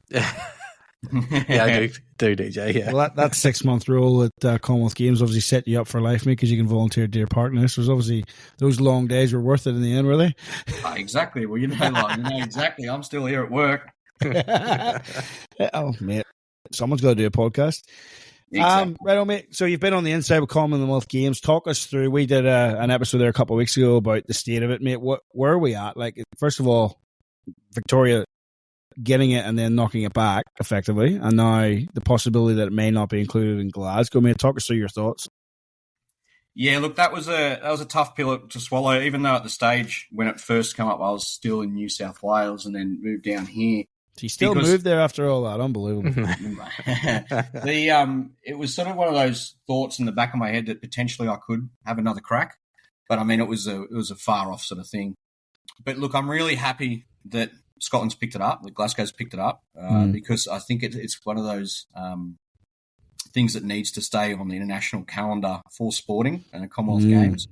Yeah, I do, DJ. Yeah, well, that 6-month rule at Commonwealth Games obviously set you up for life, mate, because you can volunteer at Deer Park. And this was obviously, those long days were worth it in the end, were they? Exactly. Well, you know exactly. I'm still here at work. Oh, mate. Someone's got to do a podcast. Exactly. Right on, mate. So you've been on the inside with Commonwealth Games. Talk us through. We did an episode there a couple of weeks ago about the state of it, mate. Where are we at? First of all, Victoria getting it and then knocking it back effectively, and now the possibility that it may not be included in Glasgow. Mate, talk us through your thoughts. Yeah, look, that was a tough pill to swallow. Even though at the stage when it first came up, I was still in New South Wales and then moved down here. So you still moved there after all that? Unbelievable. It was sort of one of those thoughts in the back of my head that potentially I could have another crack, but I mean it was a far off sort of thing. But look, I'm really happy that Scotland's picked it up, that Glasgow's picked it up, because I think it's one of those things that needs to stay on the international calendar for sporting and the Commonwealth Games.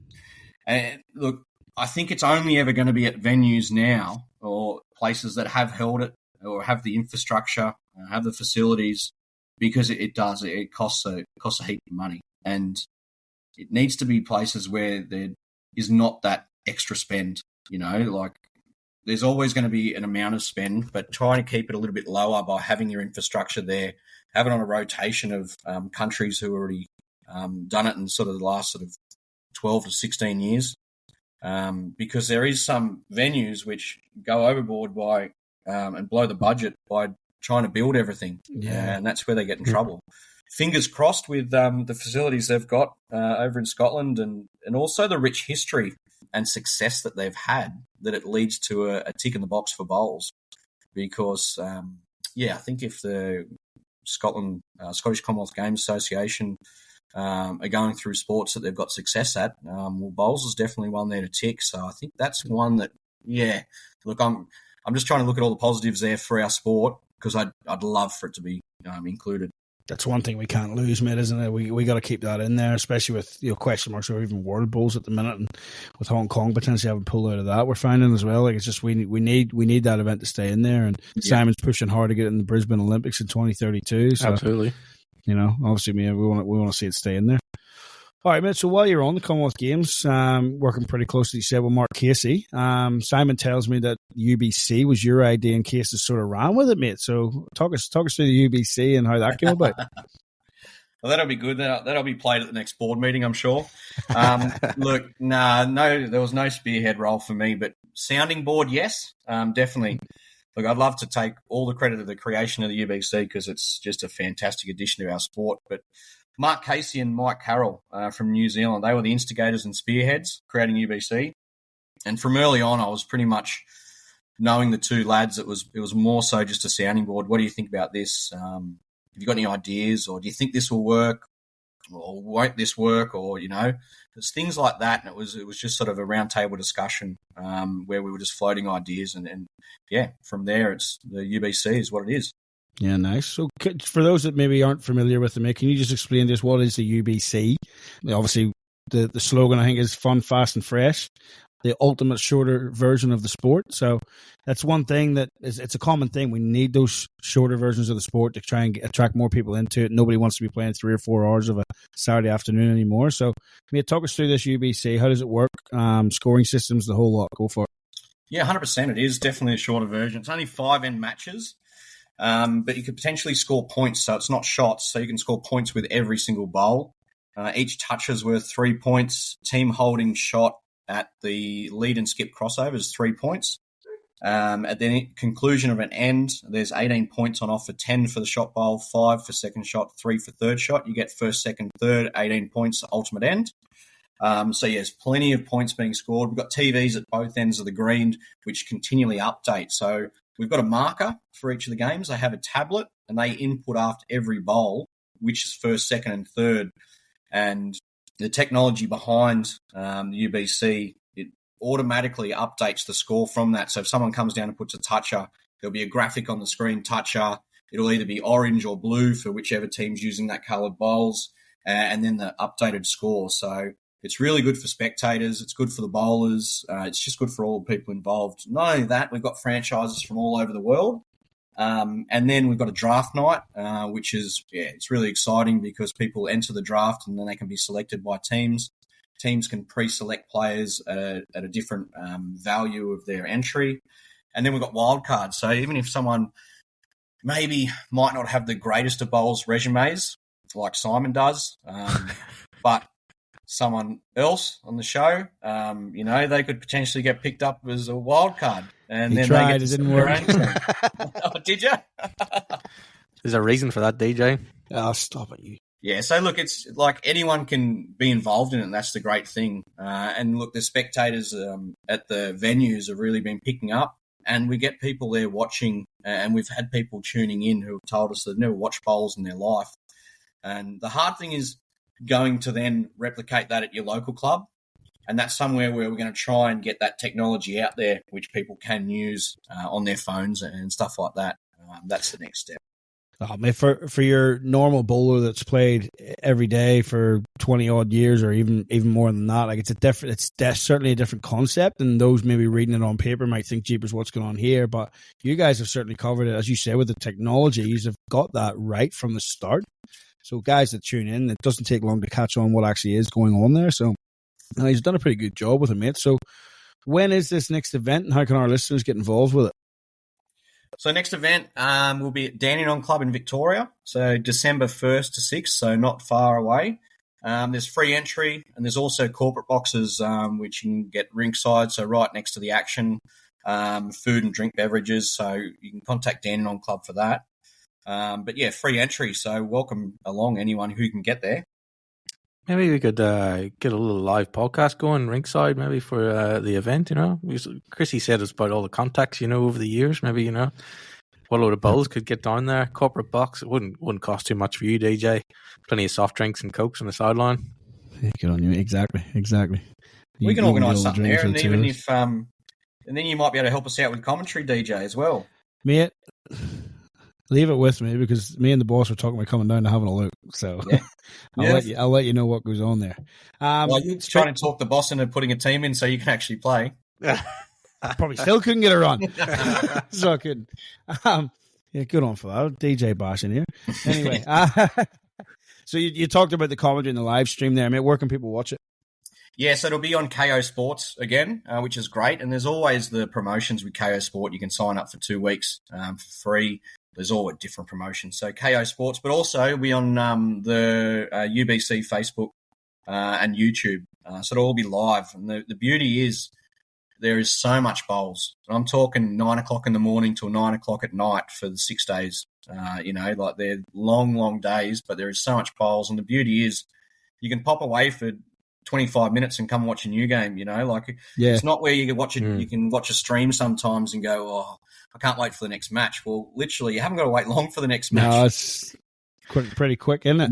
And look, I think it's only ever going to be at venues now or places that have held it or have the infrastructure, have the facilities, because it costs a heap of money, and it needs to be places where there is not that extra spend. there's always going to be an amount of spend, but trying to keep it a little bit lower by having your infrastructure there, have it on a rotation of countries who already done it in sort of the last sort of 12 to 16 years, because there is some venues which go overboard by and blow the budget by trying to build everything, and that's where they get in trouble. Fingers crossed with the facilities they've got over in Scotland, and also the rich history and success that they've had, that it leads to a tick in the box for bowls. Because, I think if the Scottish Commonwealth Games Association are going through sports that they've got success at, well, bowls is definitely one there to tick. So I think that's one that, look, I'm just trying to look at all the positives there for our sport, because I'd love for it to be included. That's one thing we can't lose, mate, isn't it? We got to keep that in there, especially with question marks or even world bowls at the minute, and with Hong Kong potentially having pulled out of that, we're finding as well. Like, it's just we need that event to stay in there, and Simon's pushing hard to get it in the Brisbane Olympics in 2032. So, absolutely, obviously, we want to see it stay in there. All right, mate, so while you're on the Commonwealth Games, working pretty closely, you said, with Mark Casey, Simon tells me that UBC was your idea and Casey sort of ran with it, mate. So talk us through the UBC and how that came about. Well, that'll be good. That'll be played at the next board meeting, I'm sure. Look, no, there was no spearhead role for me, but sounding board, yes, definitely. Look, I'd love to take all the credit of the creation of the UBC, because it's just a fantastic addition to our sport. But Mark Casey and Mike Carroll from New Zealand, they were the instigators and spearheads creating UBC. And from early on, I was pretty much knowing the two lads. It was more so just a sounding board. What do you think about this? Have you got any ideas, or do you think this will work, or won't this work, or there's things like that. And it was just sort of a round table discussion where we were just floating ideas, and from there, it's the UBC is what it is. Yeah, nice. So for those that maybe aren't familiar with them, can you just explain to us what is the UBC? Obviously, the slogan, I think, is fun, fast and fresh, the ultimate shorter version of the sport. So that's one thing that it's a common thing. We need those shorter versions of the sport to try and attract more people into it. Nobody wants to be playing 3 or 4 hours of a Saturday afternoon anymore. So talk us through this UBC. How does it work? Scoring systems, the whole lot. Go for it. Yeah, 100%. It is definitely a shorter version. It's only 5 end matches. But you could potentially score points, so it's not shots. So you can score points with every single bowl. Each touch is worth 3 points. Team holding shot at the lead and skip crossover is 3 points. At the conclusion of an end, there's 18 points on offer, 10 for the shot bowl, 5 for second shot, 3 for third shot. You get first, second, third, 18 points, ultimate end. There's plenty of points being scored. We've got TVs at both ends of the green, which continually update. So we've got a marker for each of the games. They have a tablet, and they input after every bowl, which is first, second, and third. And the technology behind the UBC, it automatically updates the score from that. So if someone comes down and puts a toucher, there'll be a graphic on the screen, toucher. It'll either be orange or blue for whichever team's using that coloured bowls, and then the updated score. So it's really good for spectators. It's good for the bowlers. It's just good for all the people involved. Not only that, we've got franchises from all over the world. And then we've got a draft night, which is, it's really exciting because people enter the draft and then they can be selected by teams. Teams can pre-select players at a different value of their entry. And then we've got wildcards. So even if someone maybe might not have the greatest of bowls resumes, like Simon does, but someone else on the show, they could potentially get picked up as a wild card. And he then tried, they get it didn't work. Oh, did you? There's a reason for that, DJ. Oh, stop it, you. Yeah, so look, it's like anyone can be involved in it, and that's the great thing. And look, the spectators at the venues have really been picking up, and we get people there watching, and we've had people tuning in who have told us they've never watched bowls in their life. And the hard thing is going to then replicate that at your local club. And that's somewhere where we're going to try and get that technology out there, which people can use on their phones and stuff like that. That's the next step. Oh, man, for your normal bowler that's played every day for 20 odd years, or even more than that, like it's certainly a different concept. And those maybe reading it on paper might think, "Jeepers, what's going on here?" But you guys have certainly covered it, as you said, with the technology. You've got that right from the start. So guys that tune in, it doesn't take long to catch on what actually is going on there. So he's done a pretty good job with it, mate. So When is this next event, and how can our listeners get involved with it? So next event will be at Dandenong Club in Victoria, so December 1st to 6th, so not far away. There's free entry, and there's also corporate boxes which you can get ringside, so right next to the action, food and drink beverages, so you can contact Dandenong Club for that. But yeah, free entry, so welcome along anyone who can get there. Maybe we could get a little live podcast going ringside, maybe for the event. Chrissy said it's about all the contacts over the years. Maybe what a load of bowls could get down there. Corporate box. It wouldn't cost too much for you, DJ. Plenty of soft drinks and cokes on the sideline. Yeah, good on you. Exactly. We can organise something there, and even if and then you might be able to help us out with commentary, DJ, as well, mate. Leave it with me, because me and the boss are talking about coming down to having a look. So yeah. I'll let you know what goes on there. Well, you're trying to talk the boss into putting a team in so you can actually play. Probably still couldn't get a run. So I couldn't. Yeah, good on for that. DJ bashing here. Anyway, so you talked about the commentary in the live stream there, mate. Where can people watch it? Yeah, so it'll be on KO Sports again, which is great. And there's always the promotions with KO Sport. You can sign up for 2 weeks for free. There's always different promotions. So KO Sports, but also we on the UBC Facebook and YouTube. So it'll all be live. And the beauty is there is so much bowls. I'm talking 9 o'clock in the morning till 9 o'clock at night for the 6 days. Like they're long, long days, but there is so much bowls. And the beauty is you can pop away for 25 minutes and come watch a new game, It's not where you can watch it. You can watch a stream sometimes and go, oh, I can't wait for the next match. Well, literally, you haven't got to wait long for the next match. No, it's pretty quick, isn't it?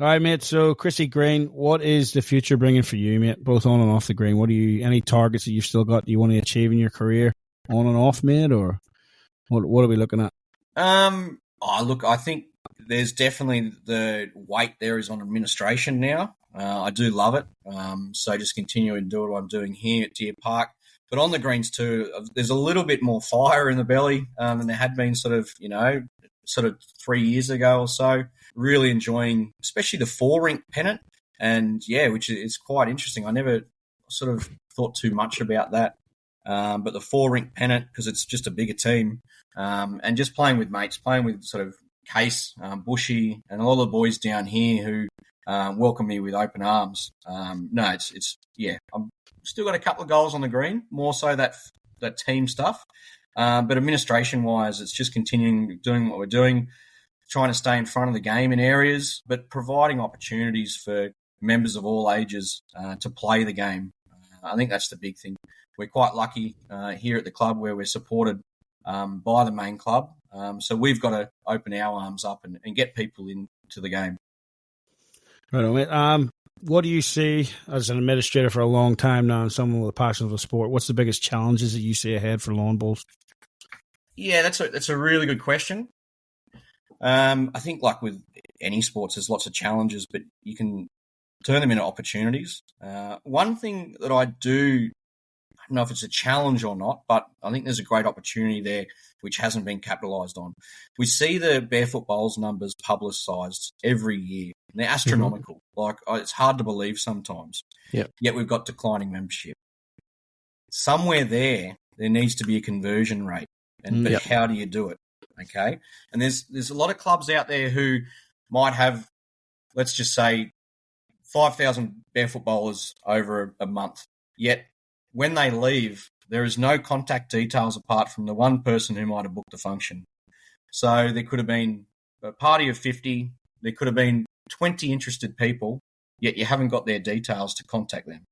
All right, mate. So, Chrissy Green, what is the future bringing for you, mate, both on and off the green? Any targets that you've still got you want to achieve in your career on and off, mate, or what are we looking at? Look, I think there's definitely the weight there is on administration now. I do love it. So just continue and do what I'm doing here at Deer Park. But on the greens too, there's a little bit more fire in the belly than there had been sort of 3 years ago or so. Really enjoying, especially the 4-rink pennant. And yeah, which is quite interesting. I never sort of thought too much about that. But the 4-rink pennant, because it's just a bigger team, and just playing with mates, playing with sort of Case, Bushy, and a lot of the boys down here who welcome me with open arms. I'm still got a couple of goals on the green, more so that team stuff. But administration-wise, it's just continuing doing what we're doing, trying to stay in front of the game in areas, but providing opportunities for members of all ages to play the game. I think that's the big thing. We're quite lucky here at the club where we're supported by the main club. So we've got to open our arms up and get people into the game. Right on, mate. What do you see as an administrator for a long time now and someone with a passion for the sport? What's the biggest challenges that you see ahead for lawn bowls? Yeah, that's a really good question. I think like with any sports, there's lots of challenges, but you can turn them into opportunities. One thing that I don't know if it's a challenge or not, but I think there's a great opportunity there which hasn't been capitalised on. We see the barefoot bowls numbers publicised every year. And they're astronomical. Like, it's hard to believe sometimes. Yep. Yet we've got declining membership. Somewhere there needs to be a conversion rate. But how do you do it? Okay? And there's a lot of clubs out there who might have, let's just say, 5,000 barefoot bowlers over a month. Yet when they leave, there is no contact details apart from the one person who might have booked the function. So there could have been a party of 50. There could have been 20 interested people, yet you haven't got their details to contact them.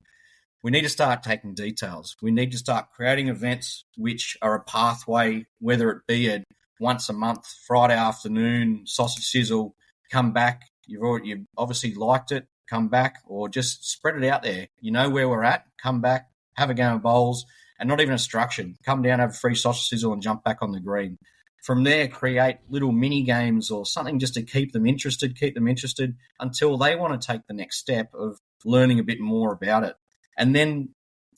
We need to start taking details. We need to start creating events which are a pathway, whether it be a once a month, Friday afternoon, sausage sizzle, come back. You've obviously liked it, come back, or just spread it out there. You know where we're at, come back, have a game of bowls, and not even a structured. Come down, have a free sausage sizzle and jump back on the green. From there, create little mini games or something just to keep them interested until they want to take the next step of learning a bit more about it. And then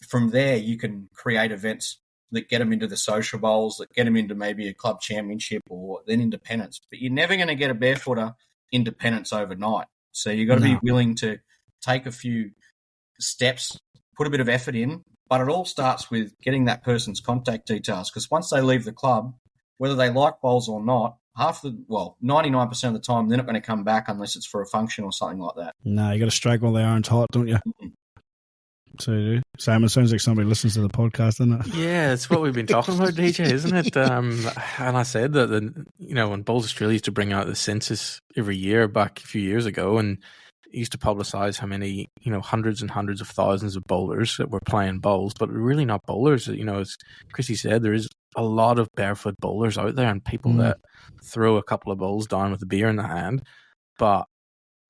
from there, you can create events that get them into the social bowls, that get them into maybe a club championship or then independence. But you're never going to get a barefooter independence overnight. So you've got to be willing to take a few steps, put a bit of effort in, But it all starts with getting that person's contact details, because once they leave the club, whether they like bowls or not, 99% of the time, they're not going to come back unless it's for a function or something like that. No, you got to strike while they aren't hot, don't you? Mm-hmm. So you do. Simon, sounds like somebody listens to the podcast, doesn't it? Yeah, it's what we've been talking about, DJ, isn't it? And I said that, when Bowls Australia used to bring out the census every year back a few years ago, and used to publicise how many, hundreds and hundreds of thousands of bowlers that were playing bowls, but really not bowlers. As Chrissy said, there is a lot of barefoot bowlers out there and people that throw a couple of bowls down with a beer in the hand, but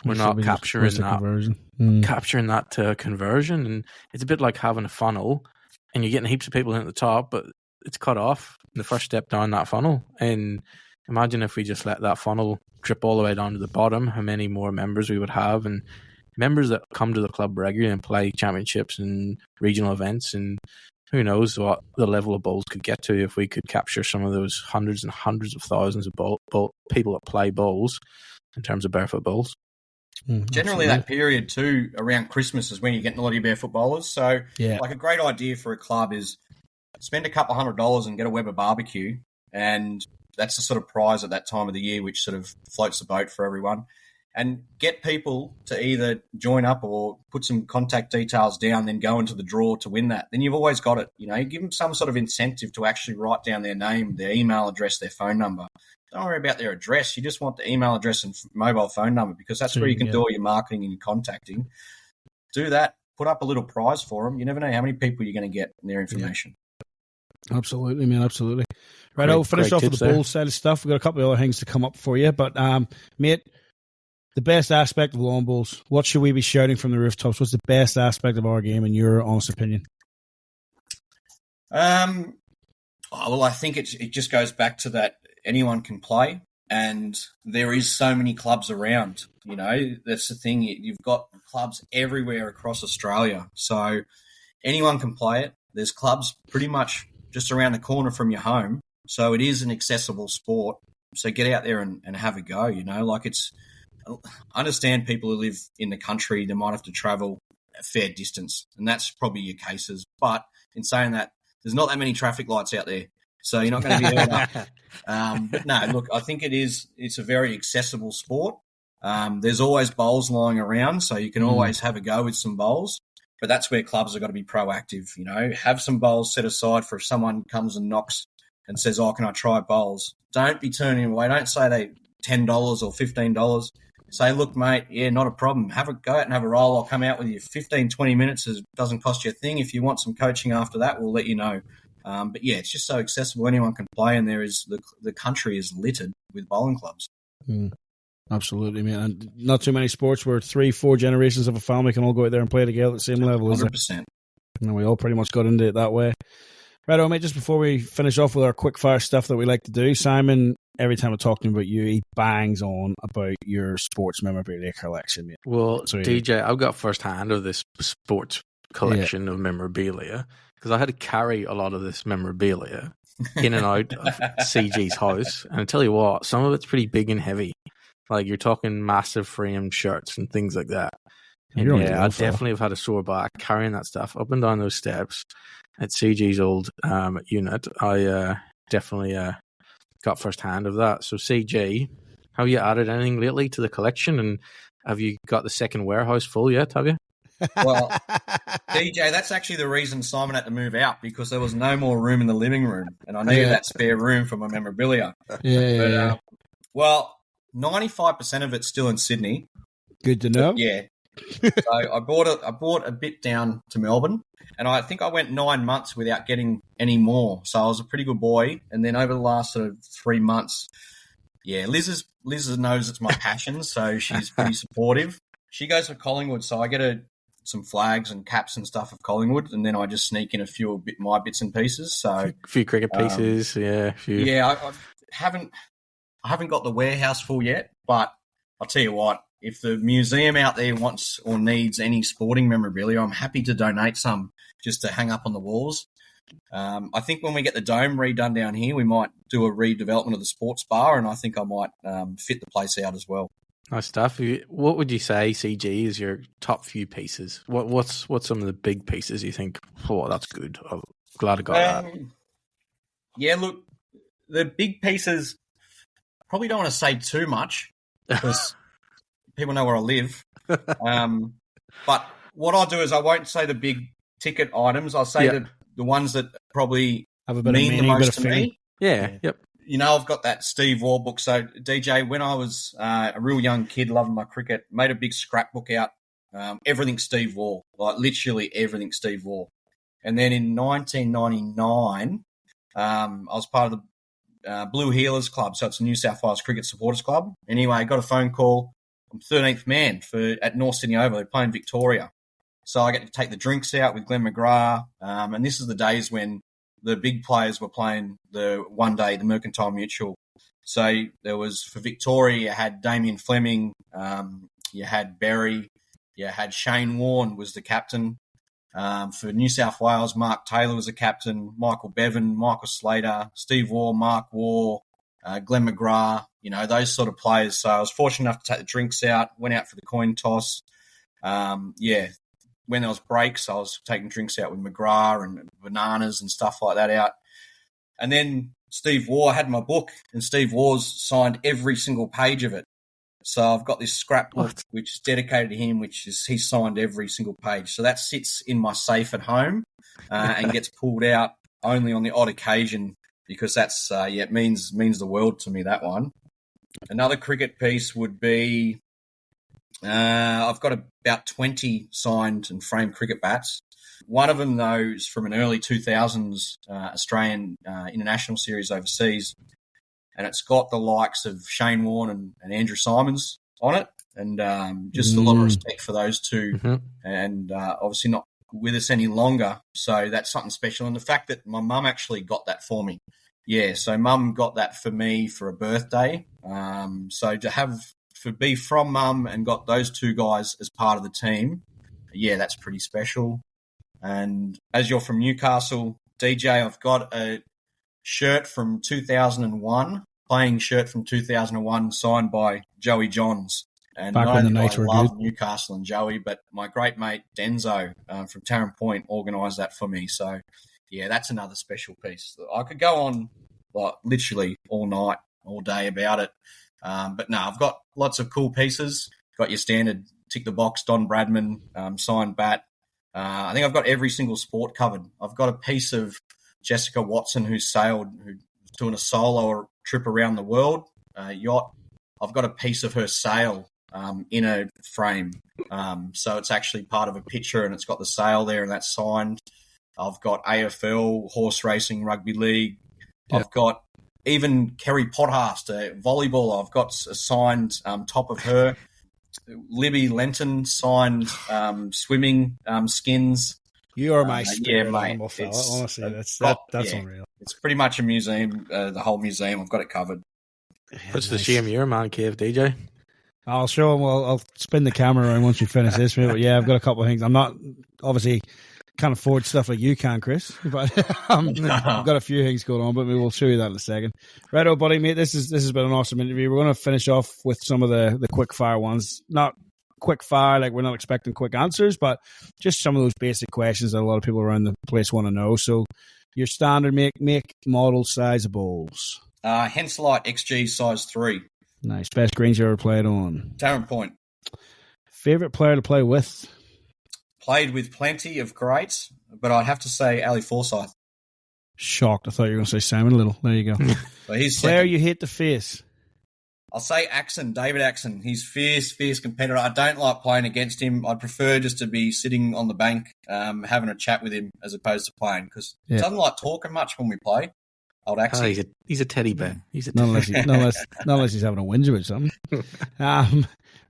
we're not capturing that to conversion. And it's a bit like having a funnel and you're getting heaps of people in at the top, but it's cut off in the first step down that funnel. And imagine if we just let that funnel drip all the way down to the bottom, how many more members we would have, and members that come to the club regularly and play championships and regional events. And who knows what the level of bowls could get to if we could capture some of those hundreds and hundreds of thousands of people that play bowls in terms of barefoot bowls. Generally, that period too, around Christmas, is when you're getting a lot of your barefoot bowlers. So, like, a great idea for a club is spend a couple $100 and get a Weber barbecue, and that's the sort of prize at that time of the year, which sort of floats the boat for everyone. And get people to either join up or put some contact details down, then go into the draw to win that. Then you've always got it. You give them some sort of incentive to actually write down their name, their email address, their phone number. Don't worry about their address. You just want the email address and mobile phone number, because that's where you can do all your marketing and your contacting. Do that. Put up a little prize for them. You never know how many people you're going to get in their information. Yeah. Absolutely, man. Absolutely. Right, I'll finish off with the bowl side of stuff. We've got a couple of other things to come up for you. But, mate, the best aspect of lawn bowls, what should we be shouting from the rooftops? What's the best aspect of our game, in your honest opinion? Well, I think it just goes back to that anyone can play, and there is so many clubs around. That's the thing. You've got clubs everywhere across Australia, so anyone can play it. There's clubs pretty much just around the corner from your home, so it is an accessible sport. So get out there and have a go. I understand people who live in the country, they might have to travel a fair distance, and that's probably your cases. But in saying that, there's not that many traffic lights out there, so you're not going to be held up. But no, look, I think it's a very accessible sport. There's always bowls lying around, so you can always have a go with some bowls. But that's where clubs have got to be proactive. Have some bowls set aside for if someone comes and knocks and says, "Oh, can I try bowls?" Don't be turning away. Don't say they $10 or $15. Say, "Look, mate, yeah, not a problem. Go out and have a roll. I'll come out with you. 15, 20 minutes. It doesn't cost you a thing. If you want some coaching after that, we'll let you know." But yeah, it's just so accessible. Anyone can play, and the country is littered with bowling clubs. Absolutely, man. And not too many sports where 3-4 generations of a family can all go out there and play together at the same level. 100%. And we all pretty much got into it that way. Right, mate, just before we finish off with our quick fire stuff that we like to do, Simon, every time I talk to him about you, he bangs on about your sports memorabilia collection, mate. Well, DJ, I've got first hand of this sports collection of memorabilia, because I had to carry a lot of this memorabilia in and out of CG's house. And I tell you what, some of it's pretty big and heavy. Like, you're talking massive framed shirts and things like that. And yeah, I definitely have had a sore back carrying that stuff up and down those steps at CG's old unit. I definitely got first hand of that. So CG, have you added anything lately to the collection? And have you got the second warehouse full yet, have you? Well, DJ, that's actually the reason Simon had to move out, because there was no more room in the living room, and I needed that spare room for my memorabilia. Well, 95% of it's still in Sydney. Good to know. But, yeah. So I bought a bit down to Melbourne, and I think I went 9 months without getting any more. So I was a pretty good boy. And then over the last sort of 3 months, Liz knows it's my passion, so she's pretty supportive. She goes for Collingwood, so I get some flags and caps and stuff of Collingwood, and then I just sneak in a few of my bits and pieces. So a few cricket pieces, I haven't got the warehouse full yet, but I'll tell you what, if the museum out there wants or needs any sporting memorabilia, I'm happy to donate some just to hang up on the walls. I think when we get the dome redone down here, we might do a redevelopment of the sports bar, and I think I might fit the place out as well. Nice stuff. What would you say, CG, is your top few pieces? What's some of the big pieces you think? Oh, that's good. I'm glad I got that. Yeah, look, the big pieces. Probably don't want to say too much because people know where I live. But what I'll do is I won't say the big ticket items. I'll say the ones that probably have a bit mean of the most to me. me. Yeah. Yep. You know, I've got that Steve Waugh book. So, DJ, when I was a real young kid loving my cricket, made a big scrapbook out, everything Steve Waugh, like literally everything Steve Waugh. And then in 1999, I was part of the Blue Heelers Club, so it's a New South Wales Cricket Supporters Club. Anyway, I got a phone call. I'm 13th man at North Sydney Oval. They're playing Victoria. So I get to take the drinks out with Glenn McGrath. And this is the days when the big players were playing the Mercantile Mutual. So there was, for Victoria, you had Damien Fleming, you had Berry, you had Shane Warne was the captain. For New South Wales, Mark Taylor was the captain, Michael Bevan, Michael Slater, Steve Waugh, Mark Waugh, Glenn McGrath, you know, those sort of players. So I was fortunate enough to take the drinks out, went out for the coin toss. When there was breaks, I was taking drinks out with McGrath and bananas and stuff like that out. And then Steve Waugh, I had my book, and Steve Waugh's signed every single page of it. So I've got this scrapbook which is dedicated to him, he signed every single page. So that sits in my safe at home and gets pulled out only on the odd occasion because that's it means the world to me, that one. Another cricket piece would be I've got about 20 signed and framed cricket bats. One of them, though, is from an early 2000s Australian international series overseas, and it's got the likes of Shane Warne and Andrew Simons on it, and just a lot of respect for those two, and obviously not with us any longer, so that's something special. And the fact that my mum actually got that for me. Yeah, so mum got that for me for a birthday. So to be from mum and got those two guys as part of the team, yeah, that's pretty special. And as you're from Newcastle, DJ, I've got a shirt from 2001, playing shirt from 2001, signed by Joey Johns. And back when the nights were good. Newcastle and Joey, but my great mate Denzo from Taren Point organised that for me. So, yeah, that's another special piece. I could go on like literally all night, all day about it. But no, I've got lots of cool pieces. Got your standard tick the box Don Bradman signed bat. I think I've got every single sport covered. I've got a piece of Jessica Watson who's doing a solo trip around the world yacht. I've got a piece of her sail in a frame. So it's actually part of a picture and it's got the sail there and that's signed. I've got AFL, horse racing, rugby league. Yep. I've got even Kerry Pothast, volleyball. I've got a signed top of her. Libby Lenton signed swimming skins. You are my spirit mate. animal fella. Honestly, that's unreal. It's pretty much a museum, the whole museum. I've got it covered. What's the shame your man cave, DJ? I'll show him. I'll spin the camera around once we finish this. But yeah, I've got a couple of things. I'm not obviously can't afford stuff like you can, Chris, but I've got a few things going on. But maybe we'll show you that in a second. Right, buddy, mate. This has been an awesome interview. We're going to finish off with some of the quick fire ones. Not quick fire, like we're not expecting quick answers, but just some of those basic questions that a lot of people around the place want to know. So, your standard make, model, size of bowls. Henselite XG size 3. Nice. Best greens you ever played on? Taren Point. Favorite player to play with? Played with plenty of greats, but I'd have to say Ali Forsyth. Shocked. I thought you were going to say Simon Little. There you go. So he's player second. You hate to face? I'll say David Axon. He's fierce competitor. I don't like playing against him. I'd prefer just to be sitting on the bank having a chat with him as opposed to playing because he doesn't like talking much when we play. Old Axon. Oh, he's a teddy bear. Not unless he's having a whinge about something.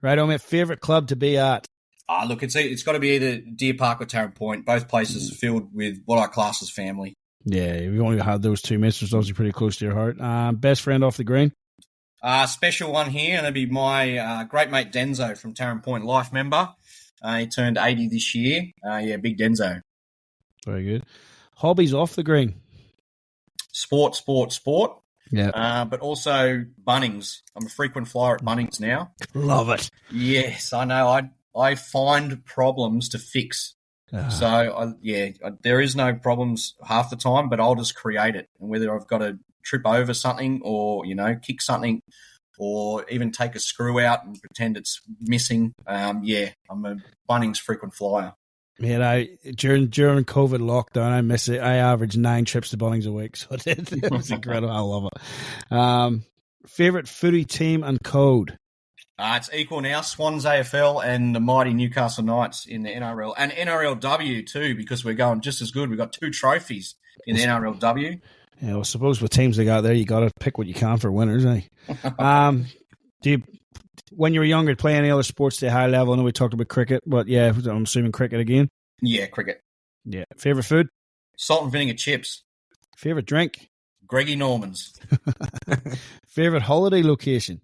Right on, mate. Favourite club to be at? Look, it's got to be either Deer Park or Taren Point. Both places filled with what I class as family. Yeah, we've only had those two mates, which is obviously pretty close to your heart. Best friend off the green? Special one here, and that'd be my great mate Denzo from Taren Point, life member. He turned 80 this year. Big Denzo. Very good. Hobbies off the green? Sport. Yeah. But also Bunnings. I'm a frequent flyer at Bunnings now. Love it. Yes, I know. I find problems to fix. So, there is no problems half the time, but I'll just create it. And whether I've got to trip over something or, kick something or even take a screw out and pretend it's missing, I'm a Bunnings frequent flyer. During COVID lockdown, I miss it. I averaged 9 trips to Bunnings a week, so it was incredible. I love it. Favorite footy team and code? It's equal now. Swans AFL and the mighty Newcastle Knights in the NRL and NRLW too, because we're going just as good. We've got 2 trophies in the NRLW. Yeah, well, I suppose with teams they got there, you got to pick what you can for winners, eh? When you were younger, play any other sports to a high level? I know we talked about cricket, but yeah, I'm assuming cricket again. Yeah, cricket. Yeah. Favorite food? Salt and vinegar chips. Favorite drink? Greggy Norman's. Favorite holiday location?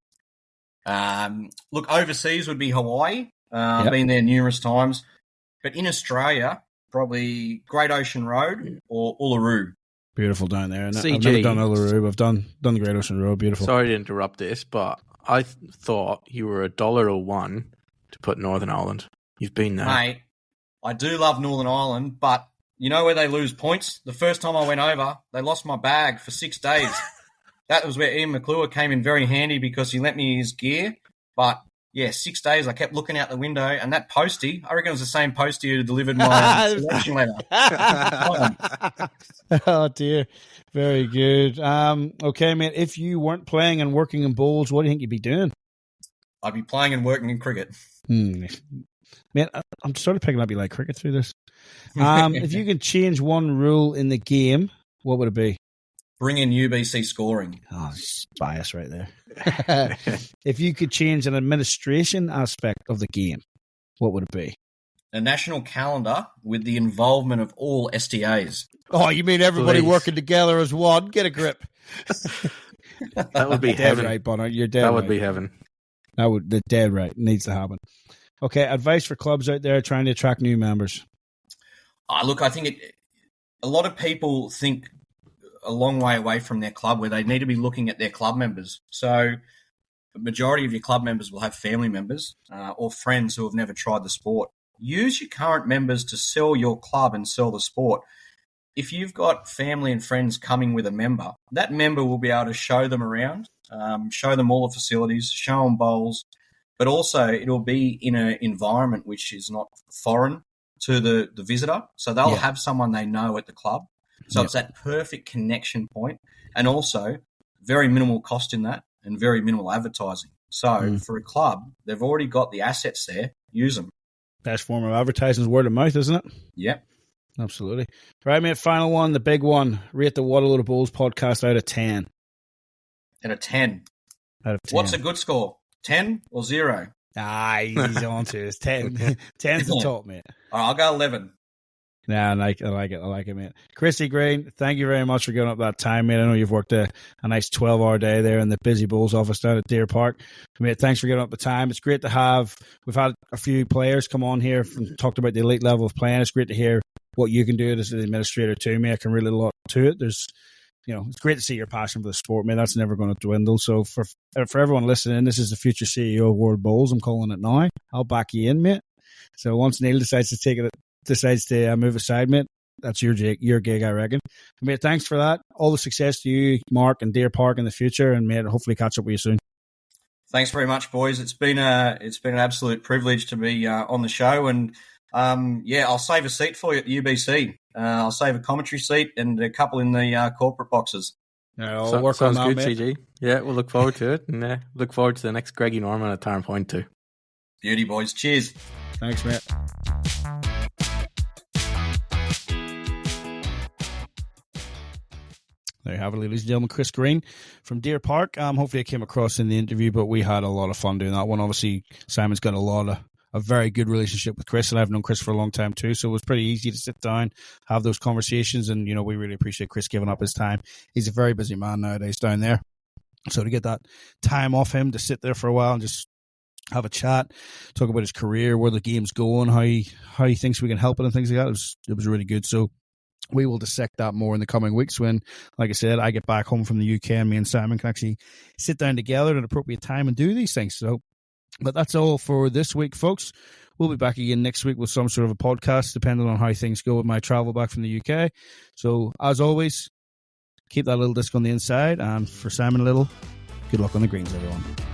Look, overseas would be Hawaii. I've been there numerous times. But in Australia, probably Great Ocean Road or Uluru. Beautiful down there. CG. I've never done Uluru. I've done the Great Ocean Road. Beautiful. Sorry to interrupt this, but I thought you were $1.01 to put Northern Ireland. You've been there. Mate, I do love Northern Ireland, but you know where they lose points? The first time I went over, they lost my bag for 6 days. That was where Ian McClure came in very handy because he lent me his gear. But, 6 days I kept looking out the window, and that postie, I reckon it was the same postie who delivered my selection letter. Oh, dear. Very good. Okay, mate, if you weren't playing and working in bowls, what do you think you'd be doing? I'd be playing and working in cricket. Man, I'm sort of picking up you like cricket through this. If you could change one rule in the game, what would it be? Bring in UBC scoring. Oh, bias right there. If you could change an administration aspect of the game, what would it be? A national calendar with the involvement of all STAs. Oh, you mean everybody working together as one? Get a grip. That would be heaven. Dead right, Bonner. You're dead That would right. be heaven. They're dead right. It needs to happen. Okay, advice for clubs out there trying to attract new members. Look, I think a lot of people think a long way away from their club where they need to be looking at their club members. So the majority of your club members will have family members or friends who have never tried the sport. Use your current members to sell your club and sell the sport. If you've got family and friends coming with a member, that member will be able to show them around, show them all the facilities, show them bowls, but also it'll be in an environment which is not foreign to the visitor. So they'll have someone they know at the club. So it's that perfect connection point, and also very minimal cost in that and very minimal advertising. So for a club, they've already got the assets there. Use them. Best form of advertising is word of mouth, isn't it? Yep. Absolutely. Right, mate, final one, the big one. Rate the What a Load of Bulls podcast out of 10. Out of 10. Out of 10. What's a good score? 10 or 0? He's on to it. It's 10. 10's the top, mate. All right, I'll go 11. Nah, I like it, mate. Chrissy Green, thank you very much for giving up that time, mate. I know you've worked a nice 12-hour day there in the busy Bulls office down at Deer Park. Mate, thanks for giving up the time. It's great to have. We've had a few players come on here and talked about the elite level of playing. It's great to hear what you can do as an administrator too, mate. I can relate a lot to it. There's, it's great to see your passion for the sport, mate. That's never going to dwindle. So for everyone listening, this is the future CEO of World Bulls. I'm calling it now. I'll back you in, mate. So once Neil decides to move aside, mate, that's your gig, I reckon. Mate, thanks for that. All the success to you, Mark, and Deer Park in the future, and mate, hopefully catch up with you soon. Thanks very much, boys. It's been an absolute privilege to be on the show, and I'll save a seat for you at the UBC. I'll save a commentary seat and a couple in the corporate boxes. I'll work on that, good, mate. CG. Yeah, we'll look forward to it, and look forward to the next Greggy Norman at Taren Point too. Beauty, boys. Cheers. Thanks, mate. There you have it, ladies and gentlemen. Chris Green from Deer Park. Hopefully I came across in the interview, but we had a lot of fun doing that one. Obviously, Simon's got a very good relationship with Chris, and I've known Chris for a long time too, so it was pretty easy to sit down, have those conversations, and, we really appreciate Chris giving up his time. He's a very busy man nowadays down there. So to get that time off him to sit there for a while and just have a chat, talk about his career, where the game's going, how he thinks we can help it and things like that, it was really good. So we will dissect that more in the coming weeks when, like I said, I get back home from the UK and me and Simon can actually sit down together at an appropriate time and do these things. So, but that's all for this week, folks. We'll be back again next week with some sort of a podcast, depending on how things go with my travel back from the UK. So, as always, keep that little disc on the inside. And for Simon Little, good luck on the greens, everyone.